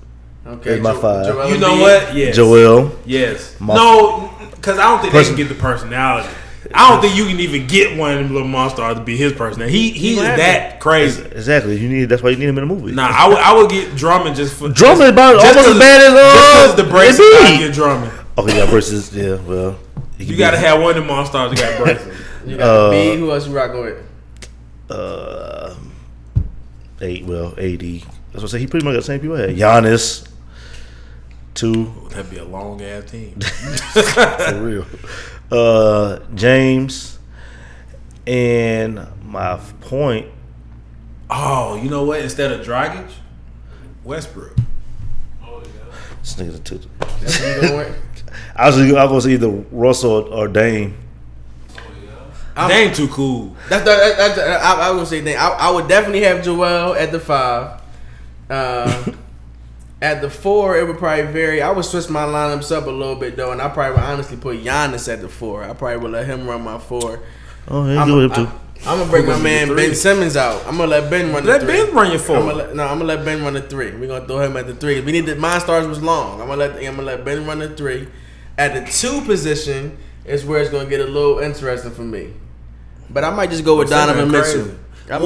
Okay, is my 5. Joel You know Embiid. what? Yes. Joel. Yes. My- No, because I don't think they can get the personality. I don't think you can even get one of them little monsters to be his personality. He is that crazy. Exactly. That's why you need him in the movie. Nah, I would get Drummond just for Drummond about almost as bad as the braces. I get Drummond. Okay, yeah, versus well. You got to have one of them monsters that got braces. You got B. Who else you rocking with? AD. That's what I say. He pretty much got the same people. Giannis. 2. That'd be a long ass team. For real. James. And my point. Oh, you know what? Instead of Dragic, Westbrook. This nigga's a 2. That's who you going with? I was going to say either Russell or Dame. Dame too cool. I was gonna say Dame. I would definitely have Joel at the 5. At the 4, it would probably vary. I would switch my lineups up a little bit though, and I probably would honestly put Giannis at the 4. I probably would let him run my 4. Oh, yeah, you with him too. I'm gonna break my man Ben Simmons out. I'm gonna let Ben run the 3. Let Ben run your 4. I'm gonna let Ben run the 3. We're gonna throw him at the 3. We need my stars was long. I'm gonna let Ben run the 3. At the 2 position is where it's gonna get a little interesting for me. But I might just go with Donovan Mitchell. I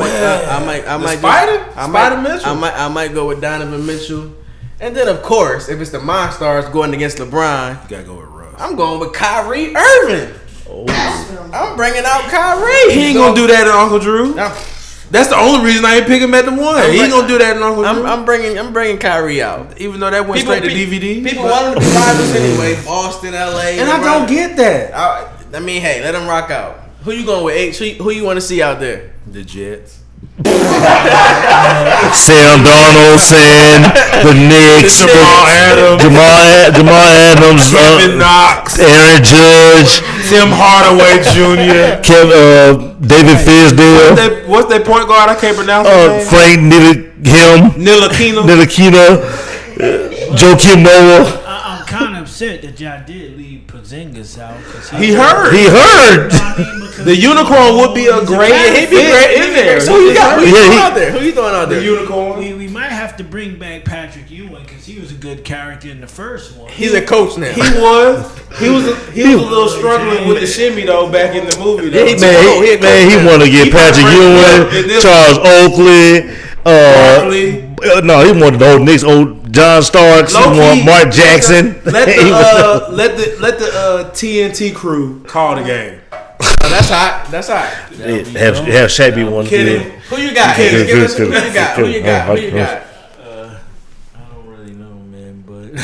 might go with Donovan Mitchell. And then of course, if it's the Monstars going against LeBron, You gotta go with Russ. I'm going with Kyrie Irving. I'm bringing out Kyrie. He ain't gonna do that in Uncle Drew. That's the only reason I ain't pick him at the 1. He ain't gonna do that in Uncle Drew. I'm bringing Kyrie out. Even though that went straight to DVD. People want him to be rivals anyway. Boston, LA. And I don't get that. I mean, hey, let him rock out. Who you going with, H? Who you want to see out there? The Jets. Sam Donaldson, the Knicks, Jamal Adams, Kevin Knox, Aaron Judge, Tim Hardaway Jr., David Fisdale. What's that point guard? I can't pronounce his name. Frank Ntilikina, Joakim Noah. I'm kind of upset that y'all did leave Porzingis out. He hurt. The unicorn would be a great fit in there. So who you throwing out there? Who you throwing out there? The unicorn. We might have to bring back Patrick Ewing because he was a good character in the first one. He's a coach now. He was a little struggling with the shimmy though back in the movie. Though. He want to get Patrick Ewing, Charles Oakley. No, he wanted the old Knicks, old John Starks. He wanted Mark Jackson. Let the TNT crew call the game. That's hot. Have Shaq be one. Kidding. Who you got? Who you got? I don't really know, man, but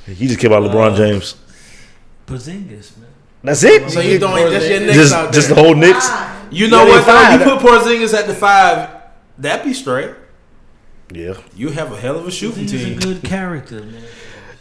He just came out LeBron James. Porzingis, man. That's it. So you throwing just your Knicks out there? Just the whole Knicks. You know what? Though? You put Porzingis at the 5, that'd be straight. Yeah. You have a hell of a shooting team. He's a good character, man.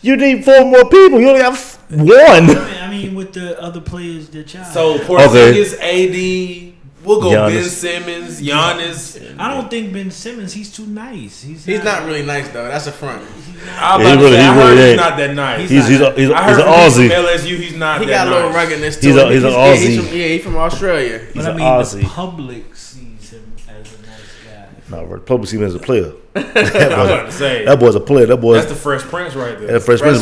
You need 4 more people. You only have 1. I mean, with the other players that y'all. So Porzingis, AD, we'll go Giannis. Ben Simmons, Giannis. I don't think Ben Simmons. He's too nice. He's not really nice though. That's a front. He's not that nice. He's an Aussie. From LSU, he's not. He that got a little ruggedness to him. He's an Aussie. He's from Australia. He's an Aussie. The public sees him as a nice guy. No, the public sees him as a player. That boy's a player. That's the Fresh Prince right there. That Fresh Prince.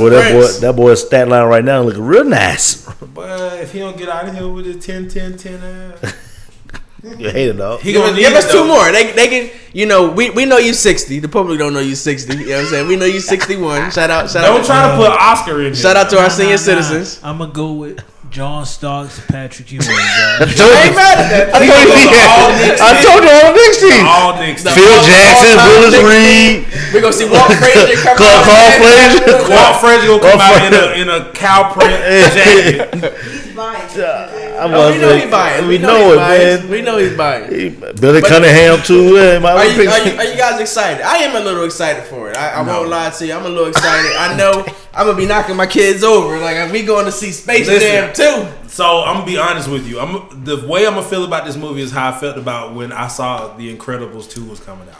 That boy's stat line right now looking real nice. But if he don't get out of here with his 10-10-10 you hate it, dog. Give us 2 more. They can, we know you 60. The public don't know you 60. You know what I'm saying? We know you 61. Shout out. Don't try to put Oscar in here. Shout out to our senior citizens. I'm going to go with John Starks, Patrick Ewing. I ain't mad at that. I told you all the Knicks team. All Knicks. Phil Jackson, Willis Reed. We're going to see Walt Frazier come out. Walt Frazier will come out in a cow print jacket. He's biased. We know he's biased. We know it, man. We know he's biased. Billy Cunningham, too. Are you guys excited? I am a little excited for it. I won't lie to you. I'm a little excited. I know I'm going to be knocking my kids over. Like, we going to see Space Jam, too. So, I'm going to be honest with you. The way I'm going to feel about this movie is how I felt about when I saw The Incredibles 2 was coming out.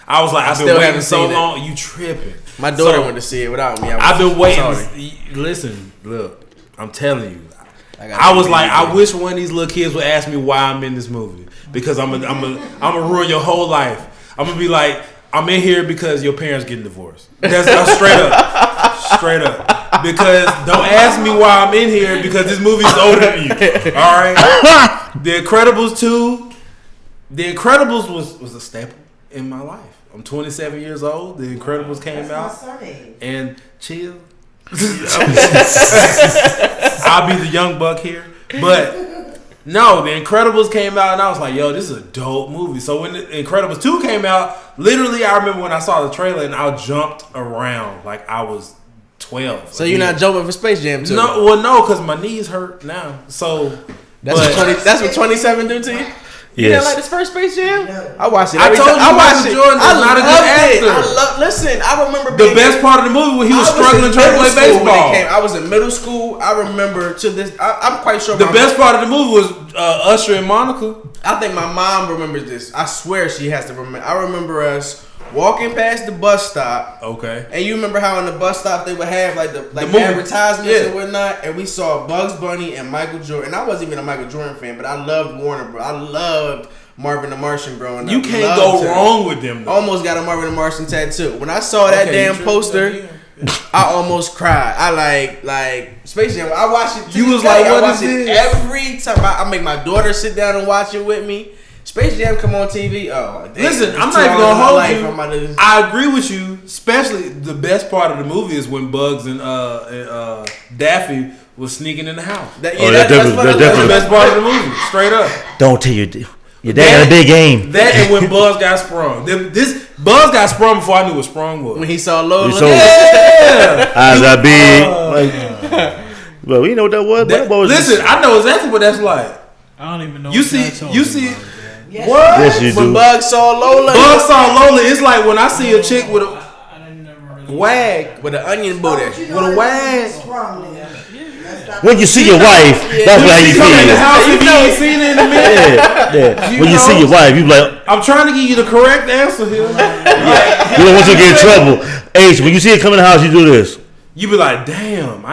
I was like, I've been waiting so long. You tripping. My daughter wanted to see it without me. I've been waiting. Listen, look, I'm telling you. I was like, I wish one of these little kids would ask me why I'm in this movie, because I'm gonna ruin your whole life. I'm gonna be like, I'm in here because your parents getting divorced. That's straight up. Because don't ask me why I'm in here, because this movie's older than you. All right. The Incredibles 2. The Incredibles was a staple in my life. I'm 27 years old. The Incredibles came out, and chill. I'll be the young buck here, but no, The Incredibles came out, and I was like, "Yo, this is a dope movie." So when The Incredibles 2 came out, literally, I remember when I saw the trailer, and I jumped around like I was 12. So you're not jumping for Space Jam 2? No, because my knees hurt now. So that's what 27 do to you. Yes. You didn't like this first Space Jam? I watched it. I told you Michael Jordan is not a good actor. Listen, I remember the best part of the movie when he was struggling trying to play baseball. I was in middle school. I remember to this. I'm quite sure. The best part of the movie was Usher and Monica. I think my mom remembers this. I swear she has to remember. I remember us walking past the bus stop. Okay. And you remember how in the bus stop they would have like the advertisements and whatnot, and we saw Bugs Bunny and Michael Jordan. And I wasn't even a Michael Jordan fan, but I loved Warner Bros. I loved Marvin the Martian growing up. You can't go wrong with them, though. Almost got a Marvin the Martian tattoo. When I saw that damn poster, I almost cried. I like Space Jam. I watch it. You was like, what is this? Every time I make my daughter sit down and watch it with me. Space Jam come on TV. Oh, damn. Listen, I'm not even gonna hold you. I agree with you. Especially the best part of the movie is when Bugs and Daffy was sneaking in the house. That's definitely the best part of the movie. Straight up. Don't tell your dad got a big game. That and when Bugs got sprung. Bugs got sprung before I knew what sprung was. When he saw Lola. Eyes got big. Well, you know what that was. Listen, I know exactly what that's like. I don't even know. You see. Yes. What? Yes, you when do. Bugs saw Lola. It's like when I see a chick with a wag, with an onion booty. With a wag. When you see your wife, that's how you feel. In the house, if you ain't seen it in a minute. Yeah. When you see your wife, you be like, I'm trying to give you the correct answer here. you don't want you to get in trouble. H, when you see it come in the house, you do this. You be like, damn,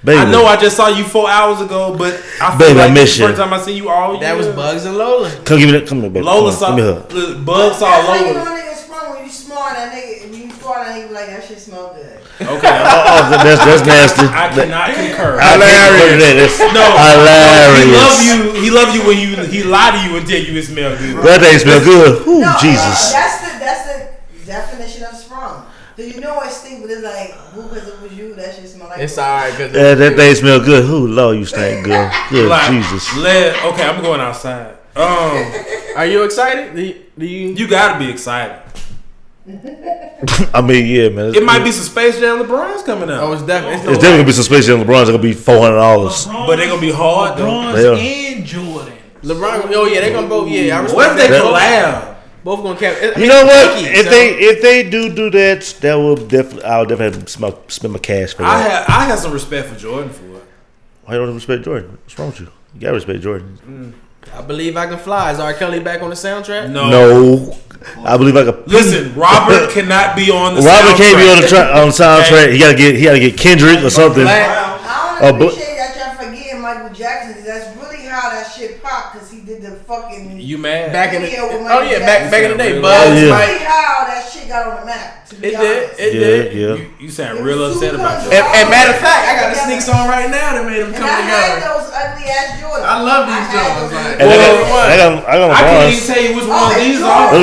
Baby. I know I just saw you 4 hours ago, but I feel Baby, like I miss you. the first time I see you all year. That was Bugs and Lola. Come give me that. Come here, baby. Lola saw. Bugs saw Lola. Lola. When you smart, that nigga, when you fart, that nigga be like, that shit smell good. Okay. that's nasty. I cannot concur. Hilarious. No, hilarious. He love you when he lie to you and tell you it smell good. That thing smell good. Ooh, No, Jesus. That's the definition of sprung. So you know it stink, but it's like, because it was you, that shit smell like. It's alright. That thing smell good. Ooh, Lord, you stink good. Good Like, Jesus. Okay, I'm going outside. Are you excited? Do you? You gotta be excited. I mean, yeah, man. It might be some Space Jam LeBron's coming out. Oh, it's definitely. It's definitely gonna be some Space Jam LeBron's. It's gonna be $400. But they're gonna be hard though. LeBron's and Jordan. LeBron. Oh yeah, they gonna both. Yeah, I respect What if they that. collab? Both gonna cap. You know what? If they do that, that will definitely. I'll definitely have to spend my cash for that. I have some respect for Jordan for it. Why don't you respect Jordan? What's wrong with you? You gotta respect Jordan. I Believe I Can Fly. Is R. Kelly back on the soundtrack? No. I believe I could. Listen, Robert cannot be on the. Robert soundtrack. can't be on the soundtrack. He gotta get Kendrick or something. I don't appreciate that y'all forgetting Michael Jackson, because that's really how that shit popped, because he did the fucking. You mad? Back in the video with back in the day, Really? Bugs. That's Mike. really how that shit got on the map. To be It honest. did. It did. Yeah. You sound real upset about that. And matter of fact, I got a sneak song right now that made them And come I had together. those ugly ass Jordans. I love these had Jordans. those. Like, And I got I can't even LeBron's. tell you which one Oh, of these Jordan.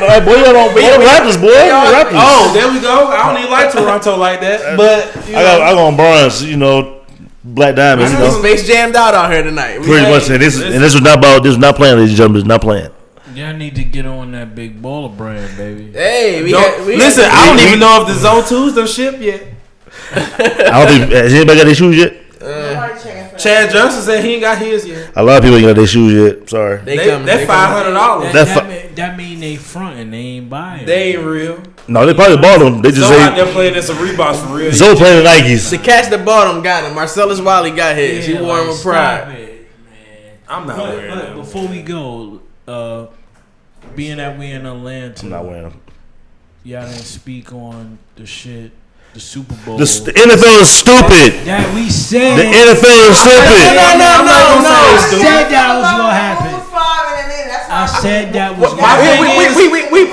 are. Boy, you don't rappers, boy. Rappers. Oh, there we go. I don't even like Toronto like that, but I got LeBron's. You know, Black Diamonds. You know, Space jammed out here tonight. pretty much. And this was not about. This was not playing, ladies and gentlemen. This was not playing. Y'all need to get on that big baller brand, baby. Hey, listen, I don't even know if the Zone 2's done shipped yet. I don't think has anybody got their shoes yet. Nobody checking for that. Chad Johnson said he ain't got his yet. A lot of people ain't got their shoes yet. Sorry. They $500. That mean they front and they ain't buying. They ain't real. No, they probably bought them. They just So out say there playing in some Reeboks for real. Zoe playing the Nikes. The cats that bought him got him. Marcellus Wiley got his. He wore him with pride. Man. I'm not wearing But them. before we go, being that we in Atlanta, I'm not wearing them. y'all didn't speak on the shit The Super Bowl. The NFL is stupid. That we said. The NFL is stupid. No. I said said that was gonna happen. I said that was gonna happen.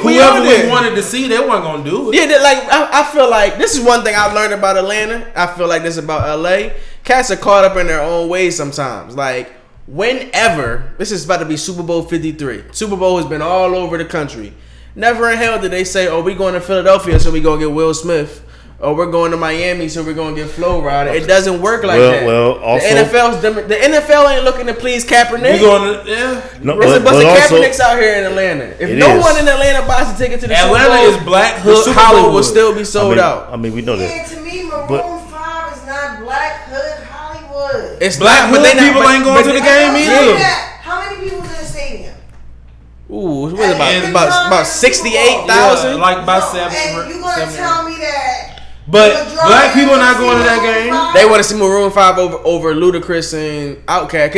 Whoever we wanted to see, they weren't gonna do it. Yeah, like I feel like this is one thing I learned about Atlanta. I feel like this about LA. Cats are caught up in their own ways sometimes. Like whenever this is about to be Super Bowl 53. Super Bowl has been all over the country. Never in hell did they say, "Oh, we going to Philadelphia, so we gonna get Will Smith." Or we're going to Miami, so we're going to get Flo Rida. It doesn't work like that. Well, also the NFL ain't looking to please Kaepernick. We going to, yeah. No, There's a bunch of also, Kaepernicks out here in Atlanta. If no one in Atlanta buys a ticket to the Atlanta Super Bowl, is Black the Hood Super Hollywood Bowl will still be sold out. I mean, we know Yeah, that. to me, Maroon 5 is not Black Hood Hollywood. It's Black not, Hood people ain't going to the game either. How many people was in the stadium? Ooh, what is it, about 68,000? Yeah, like about 7. And you gonna tell me that? But black people are not going to that game. They want to see Maroon 5 over Ludacris and Outkast.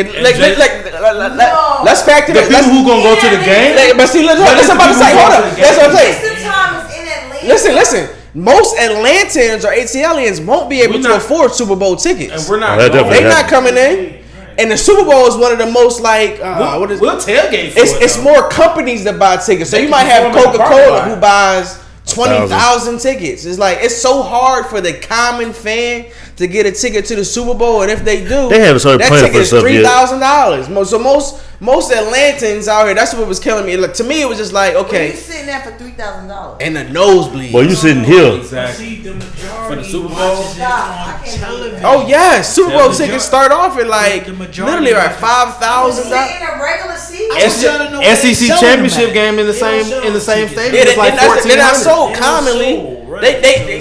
Let's factor the that. people who gonna go to the game. But see, that's what I'm about to say. Hold up. That's what I'm saying. Mr. Thomas in Atlanta. Listen. Most Atlantans or ATLians won't be able to afford Super Bowl tickets. And we're not. They're not coming in. And the Super Bowl is one of the most like we'll tailgate. It's more companies that buy tickets. So you might have Coca-Cola who buys 20,000 tickets. It's like it's so hard for the common fan to get a ticket to the Super Bowl, and if they do, they haven't started that playing ticket for is stuff $3,000. So most Atlantans out here, that's what was killing me. Like, to me, it was just like, okay, you sitting there for $3,000 and the nosebleed. Boy, you sitting here. Exactly. The majority For the Super Bowl? watches it on television. Oh yes, Super Bowl tickets start off at like The majority literally like $5,000. Sitting in a regular seat. SEC championship game in the same stadium. Yeah, It's like they're not 1,400. sold commonly.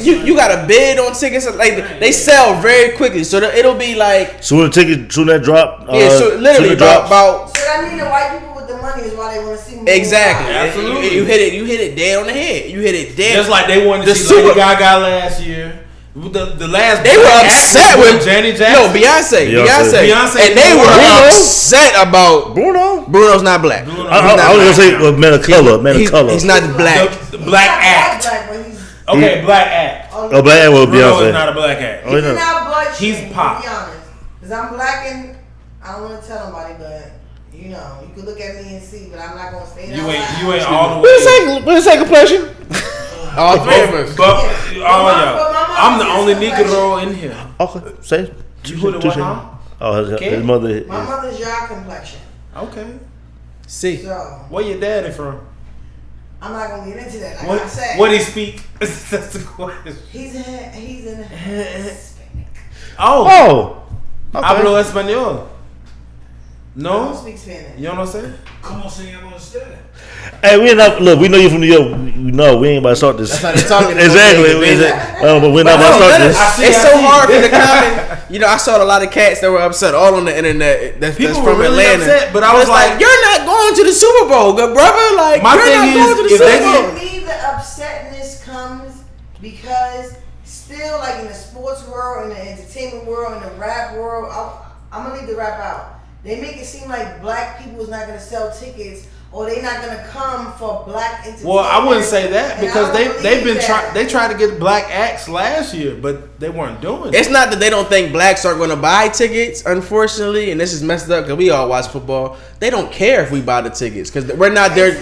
You got to bid on tickets. Like they sell very quickly, so it'll be like Soon that drop. so literally about. So that means the white people with the money is why they want to see more. Exactly. Absolutely. You hit it dead on the head. You hit it dead. Just like they wanted to see Lady Gaga last year. The last They were upset with Janet No, Jackson. Beyonce, and they were upset about Bruno. Bruno's not black. I was gonna say man of color. He's not black. The black act. Okay, black act. A black with Bruno Beyonce. is not a black act. Oh, He's no. not blood He's shade, pop. to be honest. Because I'm black and I don't want to tell nobody, but you know, you can look at me and see, but I'm not going to say that. You ain't all the way. We'll say complexion. All three of us. But I'm the only Negro in here. Okay, say. You put it what, huh? Oh, his mother. My mother's your complexion. Okay. See. So, Where your daddy from? I'm not going to get into that. Like I said. What he speak? That's the question. He's in Hispanic. Oh. Okay. Hablo español. I don't No? speak Spanish. You know what I'm saying? Come on, say I'm on stand. Hey, we know you from New York. We ain't about to start this. That's how they talking. Exactly. But we're not about to start this. It's so hard for the common. You know, I saw a lot of cats that were upset all on the internet. That's People from were really Atlanta. upset, but I was like, "You're not going to the Super Bowl, good brother. Like, My you're thing not is, going to the if they Super Bowl." To me, the upsetness comes because still, like in the sports world, in the entertainment world, in the rap world, I'm gonna leave the rap out. They make it seem like black people is not gonna sell tickets or they not gonna come for black entertainment. well, I wouldn't say that And because I don't they've been believe that. they tried to get black acts last year, but they weren't doing it. It's not that they don't think blacks are going to buy tickets, unfortunately, and this is messed up because we all watch football. They don't care if we buy the tickets because we're not their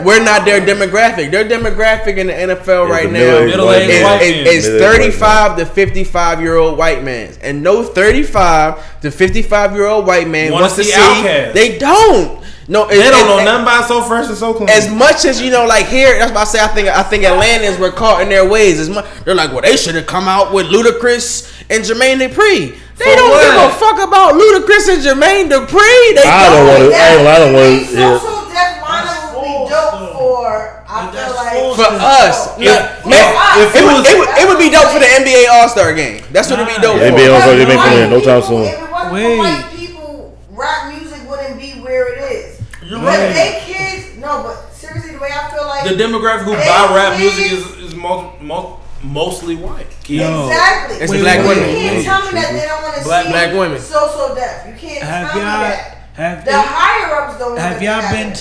we're not their demographic. Their demographic in the NFL right now middle-aged white men. is 35 to 55-year-old white man, and no 35 to 55-year-old white man Wanna wants to see see. Outkast. They don't. No, They don't know nothing about So Fresh and So Clean. as much as you know, like here, that's why I say I think Atlantans were caught in their ways. As much, they're like, well, they should have come out with Ludacris and Jermaine Dupri. They don't give a fuck about Ludacris and Jermaine Dupri. They I don't want to. I don't want to. So Def Winer would be dope for. I feel like for us. It would be dope for the NBA All-Star game. That's what it'd be dope for. NBA All-Star game ain't playing no time soon. If it wasn't for white people, rap music wouldn't be where it is. But they kids, no, but seriously, the way I feel like the demographic who buy rap music is mostly white. Exactly. It's the black women. You can't tell me that they don't want to see black women. So deaf. You can't tell me that. The higher ups don't want to. Have y'all been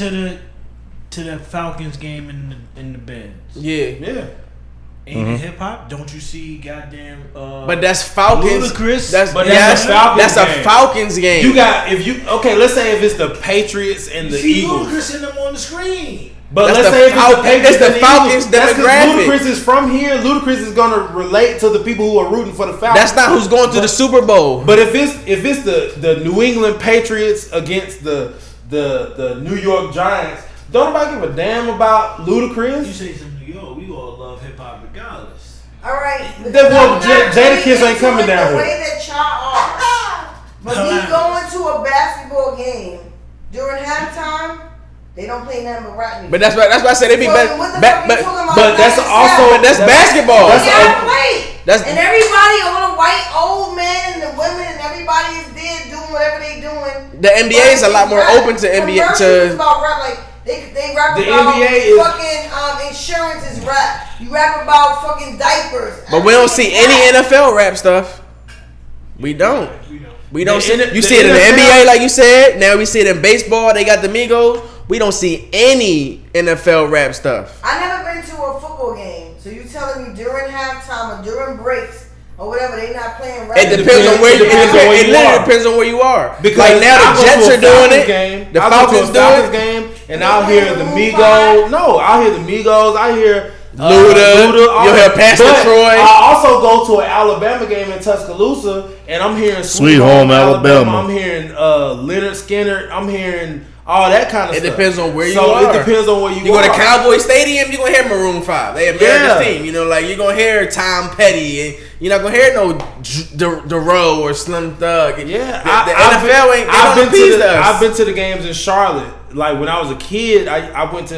to the Falcons game in the Benz? Yeah. ain't it hip hop? Don't you see goddamn? But that's Falcons. Ludacris. That's a Falcons game. You got let's say if it's the Patriots and the Eagles. Ludacris in them on the screen. But That's let's say if it's the Patriots it's the Falcons demographic. Ludacris is from here. Ludacris is gonna relate to the people who are rooting for the Falcons. That's not who's going to the Super Bowl. But if it's the New England Patriots against the New York Giants, don't nobody give a damn about Ludacris. You say some New York, we all love hip hop regardless. All right. Jadakiss ain't coming down the here. way that y'all are. But we going to a basketball game during halftime. They don't play nothing but rap music. But that's why I said they be better. But that's also that's basketball. And everybody, all the white old men and the women and everybody is there doing whatever they doing. The NBA is a lot more open to NBA to. About rap, like they rap the about NBA is fucking insurance is rap. You rap about fucking diapers. But we don't see any NFL rap stuff. We don't. We don't see it. You see it in the NBA, like you said. Now we see it in baseball. They got the Migos. We don't see any NFL rap stuff. I never been to a football game, so you telling me during halftime or during breaks or whatever they not playing rap? It depends on where you are. It literally depends on where you are. Because like now the Jets are doing it. Game, the Falcons doing it. Game, and I'll hear the Migos. No, I'll hear the Migos. I hear Luda. You'll hear Pastor Troy. I also go to an Alabama game in Tuscaloosa, and I'm hearing Sweet Home Alabama. I'm hearing Leonard Skinner. I'm hearing all that kind of stuff. It depends on where you are. So it depends on where you are. You go to Cowboy Stadium, you're going to hear Maroon 5. They America's team. You know, like you're going to hear Tom Petty. And you're not going to hear no Dero or Slim Thug. Yeah. The NFL ain't, they don't appease us. I've been to the games in Charlotte. Like when I was a kid, I went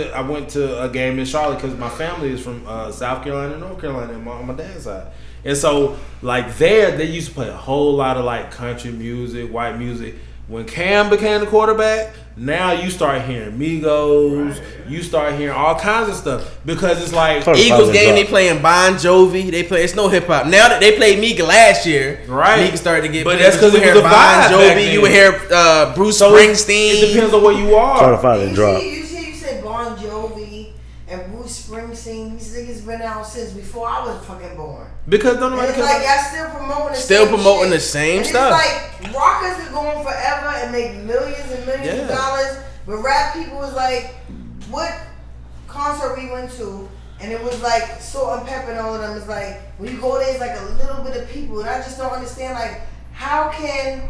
to a game in Charlotte because my family is from South Carolina and North Carolina on my dad's side. And so like there, they used to play a whole lot of like country music, white music. When Cam became the quarterback, now you start hearing Migos, you start hearing all kinds of stuff because it's like Eagles game. They playing Bon Jovi. They play. It's no hip hop now. That they played Meek last year. Right, Meek started to get. But that's because you would hear Bon Jovi. You would hear Bruce Springsteen. It depends on where you are. Try to find it drop. You said Bon Jovi and Bruce Springsteen. These niggas been out since before I was fucking born. Because don't it's like y'all still promoting the same shit. stuff. It's like rockers are going forever and make millions and millions of dollars, but rap people was like, what concert we went to, and it was like Salt and Pepper and all of them. It's like when you go there, it's like a little bit of people, and I just don't understand like how can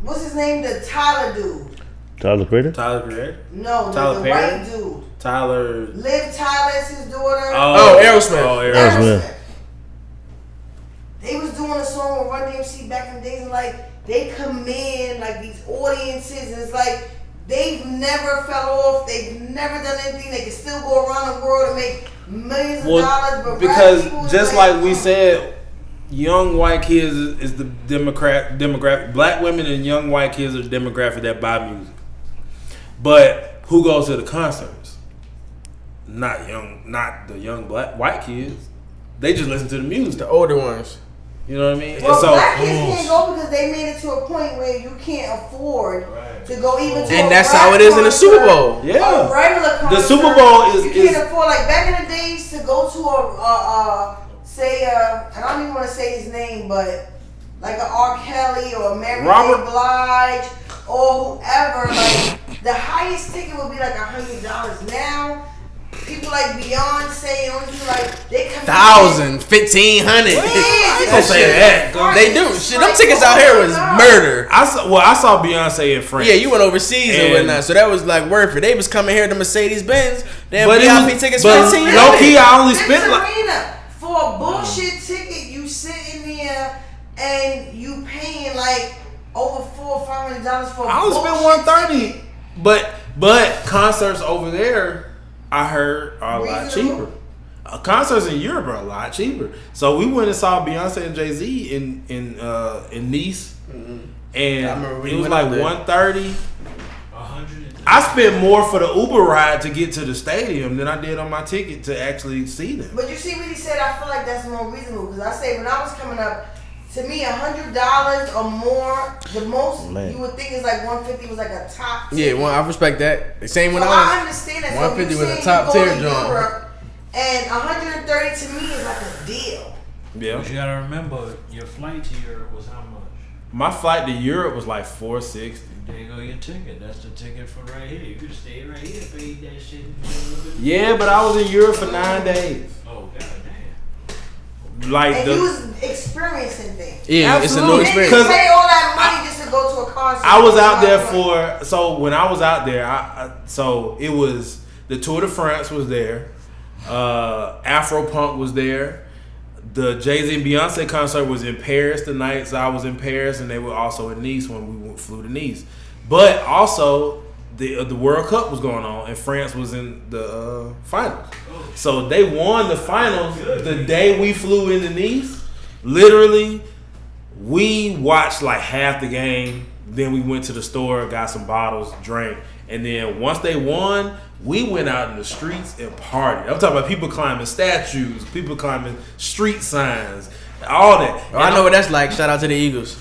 what's his name, the Tyler dude. Tyler Creator? Tyler Creator? No, Tyler the white dude. Tyler. Liv Tyler's his daughter. Aerosmith. Aerosmith. They was doing a song with Run DMC back in the days, and like they command like these audiences, and it's like they've never fell off. They've never done anything. They can still go around the world and make millions of dollars. But because just like we said, young white kids is the demographic. Black women and young white kids are the demographic that buy music. But who goes to the concerts? Not the young white kids. They just listen to the music. The older ones. You know what I mean? Well, black kids can't go because they made it to a point where you can't afford to go even to and that's how it is in the Super Bowl. Yeah. A regular concert. The Super Bowl is... You can't afford, like back in the days, to go to and I don't even want to say his name, but like an R. Kelly or a Mary J. Blige or whoever, like the highest ticket would be like $100. Now, people like Beyonce and all these people like they come 1,000, 1,500. Don't say that. They do. Shit, them tickets out here was murder. I saw Beyonce in France. Yeah, you went overseas and whatnot, so that was like worth it. They was coming here to Mercedes Benz. Damn VIP tickets $1,500. Low key, I only spent for a bullshit ticket. You sitting there and you paying like over $400 or $500 for. I only spent $130. But concerts over there, I heard, are a lot cheaper. Concerts in Europe are a lot cheaper. So we went and saw Beyonce and Jay-Z in Nice, and it was like $130. I spent more for the Uber ride to get to the stadium than I did on my ticket to actually see them. But you see what he said? I feel like that's more reasonable because I say when I was coming up, to me $100 or more, the most you would think is like $150 was like a top tier. Yeah, I respect that. Same when I understand that. $150 was a top tier joint. And $130 to me is like a deal. Yeah. But you gotta remember, your flight to Europe was how much? My flight to Europe was like $460. There you go, your ticket. That's the ticket for right here. You could stay right here, paid that shit. Yeah, but I was in Europe for 9 days. Oh, goddamn. Like And you was experiencing things. Yeah, Absolutely. it's a new You experience. didn't pay all that money just to go to a concert. I was out there for, so when I was out there, so it was, the Tour de France was there, Afro Punk was there, the Jay-Z and Beyonce concert was in Paris the night, so I was in Paris, and they were also in Nice when we flew to Nice. But also, the World Cup was going on, and France was in the finals. So they won the finals the day we flew into Nice. Literally, we watched like half the game. Then we went to the store, got some bottles, drank, and then once they won, we went out in the streets and partied. I'm talking about people climbing statues, people climbing street signs, all that. Oh, I know what that's like. Shout out to the Eagles.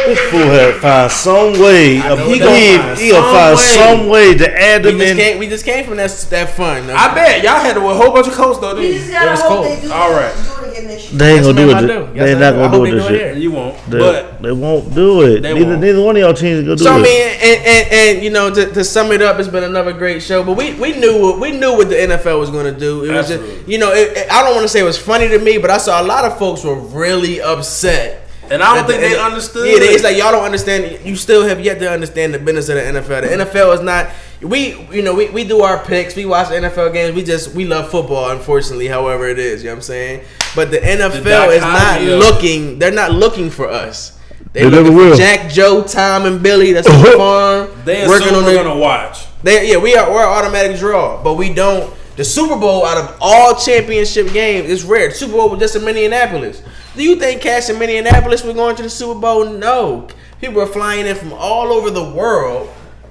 This fool had to find some way. He gonna find some way to add them in. We just came from that fun. I bet y'all had to wear a whole bunch of coats though. You Didn't just you? gotta was hope cold. they do All right. it again this year. They ain't gonna do Yes, it. ma'am, I do. They're Yes, not I gonna hope do they it this do it year. here. You won't. They, But they won't do it. They won't. Neither one of y'all teams is gonna do So I it. mean, and you know, to sum it up, it's been another great show. But we knew what the NFL was going to do. It was just, Absolutely. you know, I don't want to say it was funny to me, but I saw a lot of folks were really upset. and I don't that think they understood. Yeah, it's like y'all don't understand. You still have yet to understand the business of the NFL. The NFL is not. We do our picks. We watch NFL games. We love football. Unfortunately, however it is, you know what I'm saying. But the NFL is not dichotomy of- looking. They're not looking for us. They They're looking never for will. Jack, Joe, Tom, and Billy. That's on the farm. They working assume on we're their. gonna watch. We're automatic draw, but we don't. The Super Bowl, out of all championship games, is rare. The Super Bowl was just in Minneapolis. Do you think Cash in Minneapolis were going to the Super Bowl? No. People are flying in from all over the world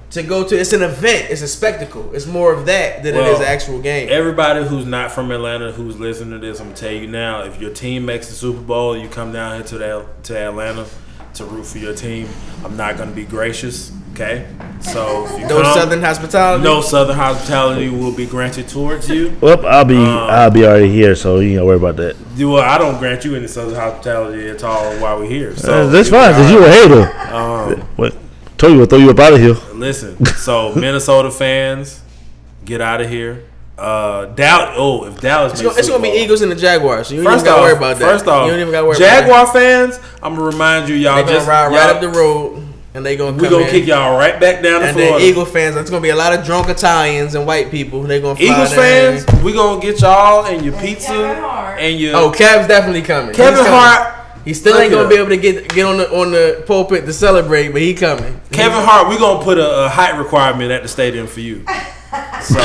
to go to. It's an event. It's a spectacle. It's more of that than it is an actual game. Everybody who's not from Atlanta who's listening to this, I'm gonna tell you now: if your team makes the Super Bowl, you come down here to Atlanta to root for your team. I'm not gonna be gracious. Okay, so if you No come, Southern hospitality. no Southern hospitality will be granted towards you. Well, I'll be already here, so you ain't gotta worry about that. Well, I don't grant you any Southern hospitality at all while we're here. So That's fine, cause you a hater. What? Told you to throw you up out of here. Listen, so Minnesota fans, get out of here. If Dallas, It's gonna be Eagles and the Jaguars. So you don't First even gotta off, worry about that. First off, you don't even gotta worry Jaguar about fans, I'm gonna remind you, y'all that. They gonna just ride right y'all- up the road, and they gonna we come gonna in. kick y'all right back down to And Florida. then Eagle fans, it's gonna be a lot of drunk Italians and white people. They gonna fly Eagles down fans, there. we gonna get y'all and your pizza Kevin Hart. and your Oh, Kev's definitely coming. Kevin He's coming. Hart. He still Look ain't gonna it be up. able to get on the pulpit to celebrate, but he coming. Kevin Hart, we gonna put a height requirement at the stadium for you. So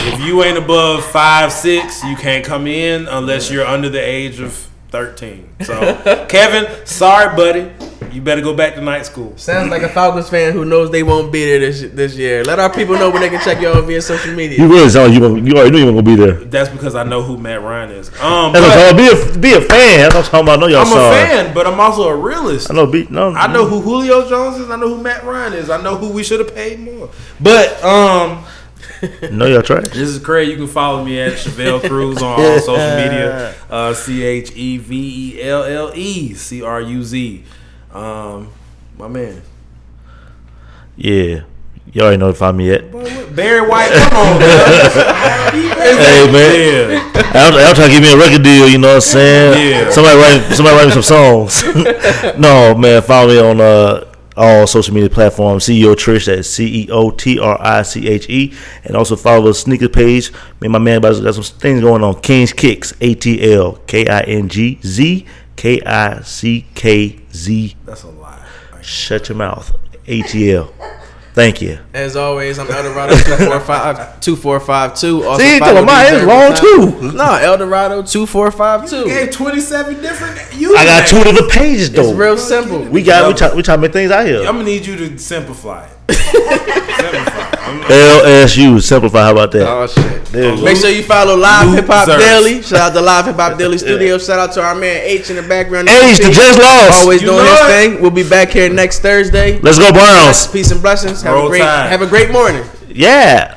if you ain't above 5'6", you can't come in unless you're under the age of 13. So Kevin, sorry buddy, you better go back to night school. Sounds like a Falcons fan who knows they won't be there this year. Let our people know when they can check y'all via social media. You really sound like you already knew you weren't gonna be there. That's because I know who Matt Ryan is. That's what I'm talking about. Be a fan. That's what I'm talking about. I know y'all I'm sorry. a fan, but I'm also a realist. I know. I know who Julio Jones is. I know who Matt Ryan is. I know who we should have paid more. But know y'all trash. this is Craig. You can follow me at Chevelle Cruz on all social media. CHEVELLE CRUZ. My man. Yeah. You already know to find me at. Barry White, come on, man. Hey man, Yeah. I'm trying to give me a record deal. You know what I'm saying? Yeah. Somebody write me some songs. No man, follow me on all social media platforms. CEO Triche, that's CEOTRICHE, and also follow the sneaker page. Me and my man got some things going on. King's Kicks, ATL KINGZ KICKZ. That's a lie. Shut your mouth. ATL. Thank you. As always, I'm Eldorado 2452. Also See, you follow talking about me it's every long time. too. No, Eldorado 2452. Gave 27 different I got usernames. 2 different pages though. It's real simple. We try to make things out here. I'm gonna need you to simplify it. Simplify. LSU, simplify. How about that? Oh shit! There you go. Make sure you follow Live Hip Hop Losers. Daily. Shout out to Live Hip Hop Daily Studios. Shout out to our man H in the background. H, the just lost. Always You doing know his it. thing. We'll be back here next Thursday. Let's go Browns. Peace and blessings. Roll Tide. Have a great morning. Yeah.